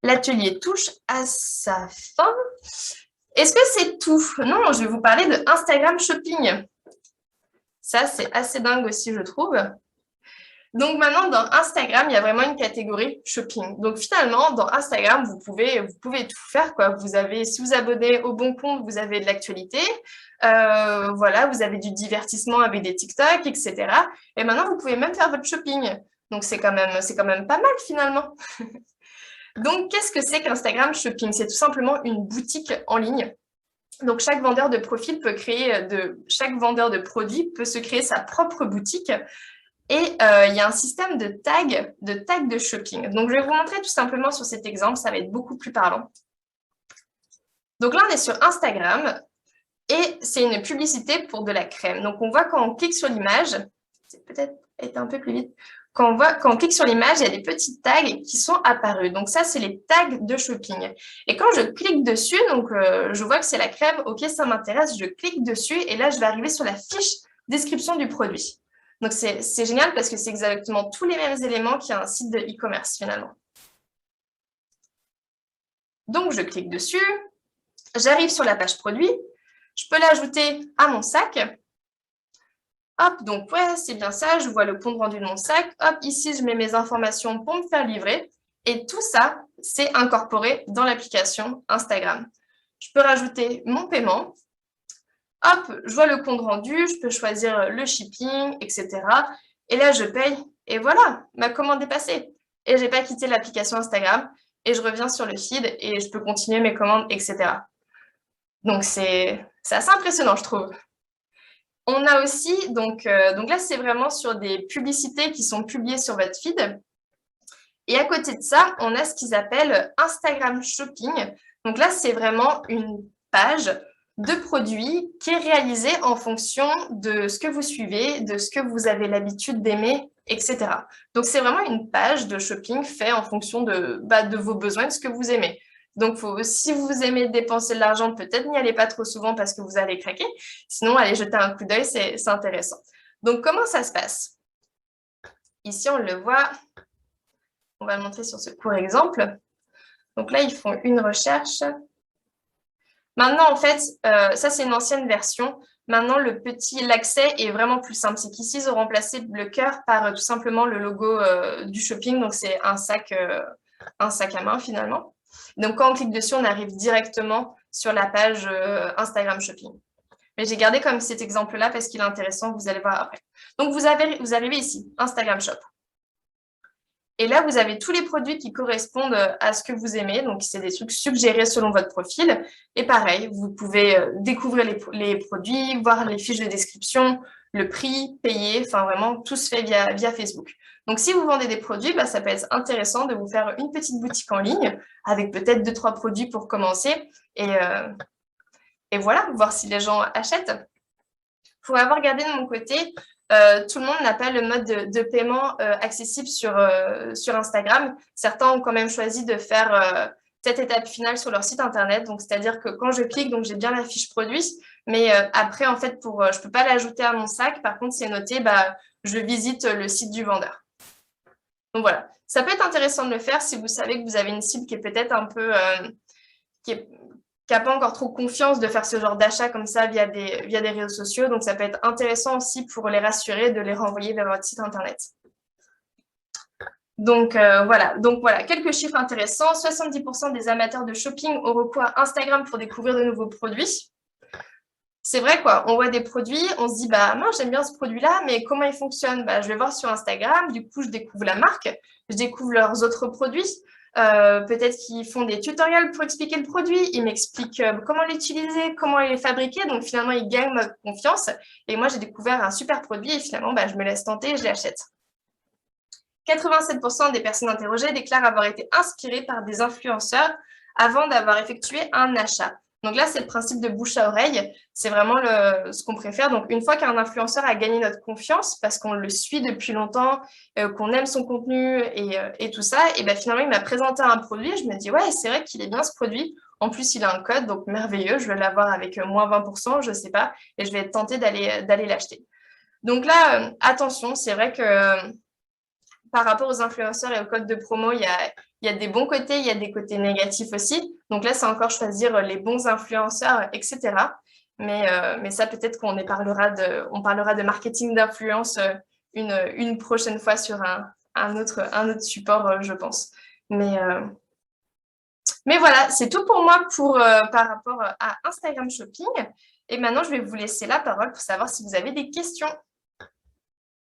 L'atelier touche à sa fin. Est-ce que c'est tout? Non, je vais vous parler de Instagram Shopping. Ça, c'est assez dingue aussi, je trouve. Donc maintenant, dans Instagram, il y a vraiment une catégorie shopping. Donc finalement, dans Instagram, vous pouvez tout faire, quoi. Si vous abonnez au bon compte, vous avez de l'actualité. Voilà, vous avez du divertissement avec des TikTok, etc. Et maintenant, vous pouvez même faire votre shopping. Donc c'est quand même pas mal finalement. Donc, qu'est-ce que c'est qu'Instagram Shopping? C'est tout simplement une boutique en ligne. Donc, chaque vendeur de produits peut se créer sa propre boutique. Et il y a un système de tags de shopping. Donc, je vais vous montrer tout simplement sur cet exemple. Ça va être beaucoup plus parlant. Donc là, on est sur Instagram et c'est une publicité pour de la crème. Donc, on voit quand on clique sur l'image, c'est peut-être été un peu plus vite. Quand on clique sur l'image, il y a des petits tags qui sont apparus. Donc ça, c'est les tags de shopping. Et quand je clique dessus, donc je vois que c'est la crème, ok, ça m'intéresse, je clique dessus et là, je vais arriver sur la fiche description du produit. Donc c'est génial parce que c'est exactement tous les mêmes éléments qu'il y a un site de e-commerce finalement. Donc je clique dessus, j'arrive sur la page produit, je peux l'ajouter à mon sac. Hop, donc ouais, c'est bien ça, je vois le compte rendu de mon sac. Hop, ici, je mets mes informations pour me faire livrer. Et tout ça, c'est incorporé dans l'application Instagram. Je peux rajouter mon paiement. Hop, je vois le compte rendu, je peux choisir le shipping, etc. Et là, je paye. Et voilà, ma commande est passée. Et je n'ai pas quitté l'application Instagram. Et je reviens sur le feed et je peux continuer mes commandes, etc. Donc, c'est assez impressionnant, je trouve. On a aussi, donc là, c'est vraiment sur des publicités qui sont publiées sur votre feed. Et à côté de ça, on a ce qu'ils appellent Instagram Shopping. Donc là, c'est vraiment une page de produits qui est réalisée en fonction de ce que vous suivez, de ce que vous avez l'habitude d'aimer, etc. Donc, c'est vraiment une page de shopping faite en fonction de vos besoins, de ce que vous aimez. Donc, si vous aimez dépenser de l'argent, peut-être n'y allez pas trop souvent parce que vous allez craquer. Sinon, allez jeter un coup d'œil, c'est intéressant. Donc, comment ça se passe? Ici, on le voit. On va le montrer sur ce court exemple. Donc là, ils font une recherche. Maintenant, en fait, ça, c'est une ancienne version. Maintenant, l'accès est vraiment plus simple. C'est qu'ici, ils ont remplacé le cœur par tout simplement le logo du shopping. Donc, c'est un sac à main, finalement. Donc, quand on clique dessus, on arrive directement sur la page Instagram Shopping. Mais j'ai gardé comme cet exemple-là parce qu'il est intéressant, vous allez voir après. Donc, vous arrivez ici, Instagram Shop. Et là, vous avez tous les produits qui correspondent à ce que vous aimez. Donc, c'est des trucs suggérés selon votre profil. Et pareil, vous pouvez découvrir les produits, voir les fiches de description, le prix, payer. Enfin, vraiment, tout se fait via Facebook. Donc, si vous vendez des produits, ça peut être intéressant de vous faire une petite boutique en ligne avec peut-être 2-3 produits pour commencer. Et voilà, voir si les gens achètent. Pour avoir regardé de mon côté, tout le monde n'a pas le mode de paiement accessible sur Instagram. Certains ont quand même choisi de faire cette étape finale sur leur site internet. Donc, c'est-à-dire que quand je clique, donc j'ai bien la fiche produit, mais après, en fait, je ne peux pas l'ajouter à mon sac. Par contre, c'est noté, je visite le site du vendeur. Donc, voilà. Ça peut être intéressant de le faire si vous savez que vous avez une cible qui est peut-être un peu... qui n'a pas encore trop confiance de faire ce genre d'achat comme ça via des réseaux sociaux. Donc, ça peut être intéressant aussi pour les rassurer de les renvoyer vers votre site internet. Donc, voilà, quelques chiffres intéressants. 70% des amateurs de shopping ont recours à Instagram pour découvrir de nouveaux produits. C'est vrai, quoi. On voit des produits, on se dit, moi, j'aime bien ce produit-là, mais comment il fonctionne? Je vais voir sur Instagram, du coup, je découvre la marque, je découvre leurs autres produits. Peut-être qu'ils font des tutoriels pour expliquer le produit, ils m'expliquent comment l'utiliser, comment il est fabriqué, donc finalement ils gagnent ma confiance et moi j'ai découvert un super produit et finalement je me laisse tenter et je l'achète. 87% des personnes interrogées déclarent avoir été inspirées par des influenceurs avant d'avoir effectué un achat. Donc là, c'est le principe de bouche à oreille. C'est vraiment ce qu'on préfère. Donc, une fois qu'un influenceur a gagné notre confiance, parce qu'on le suit depuis longtemps, qu'on aime son contenu et tout ça, et ben finalement, il m'a présenté un produit. Je me dis, ouais, c'est vrai qu'il est bien ce produit. En plus, il a un code, donc merveilleux. Je vais l'avoir avec moins 20%, je ne sais pas. Et je vais être tentée d'aller l'acheter. Donc là, attention, c'est vrai que par rapport aux influenceurs et aux codes de promo, il y a des bons côtés, il y a des côtés négatifs aussi. Donc là, c'est encore choisir les bons influenceurs, etc. Mais ça, peut-être qu'on parlera de marketing d'influence une prochaine fois sur un autre support, je pense. Mais voilà, c'est tout pour moi par rapport à Instagram Shopping. Et maintenant, je vais vous laisser la parole pour savoir si vous avez des questions.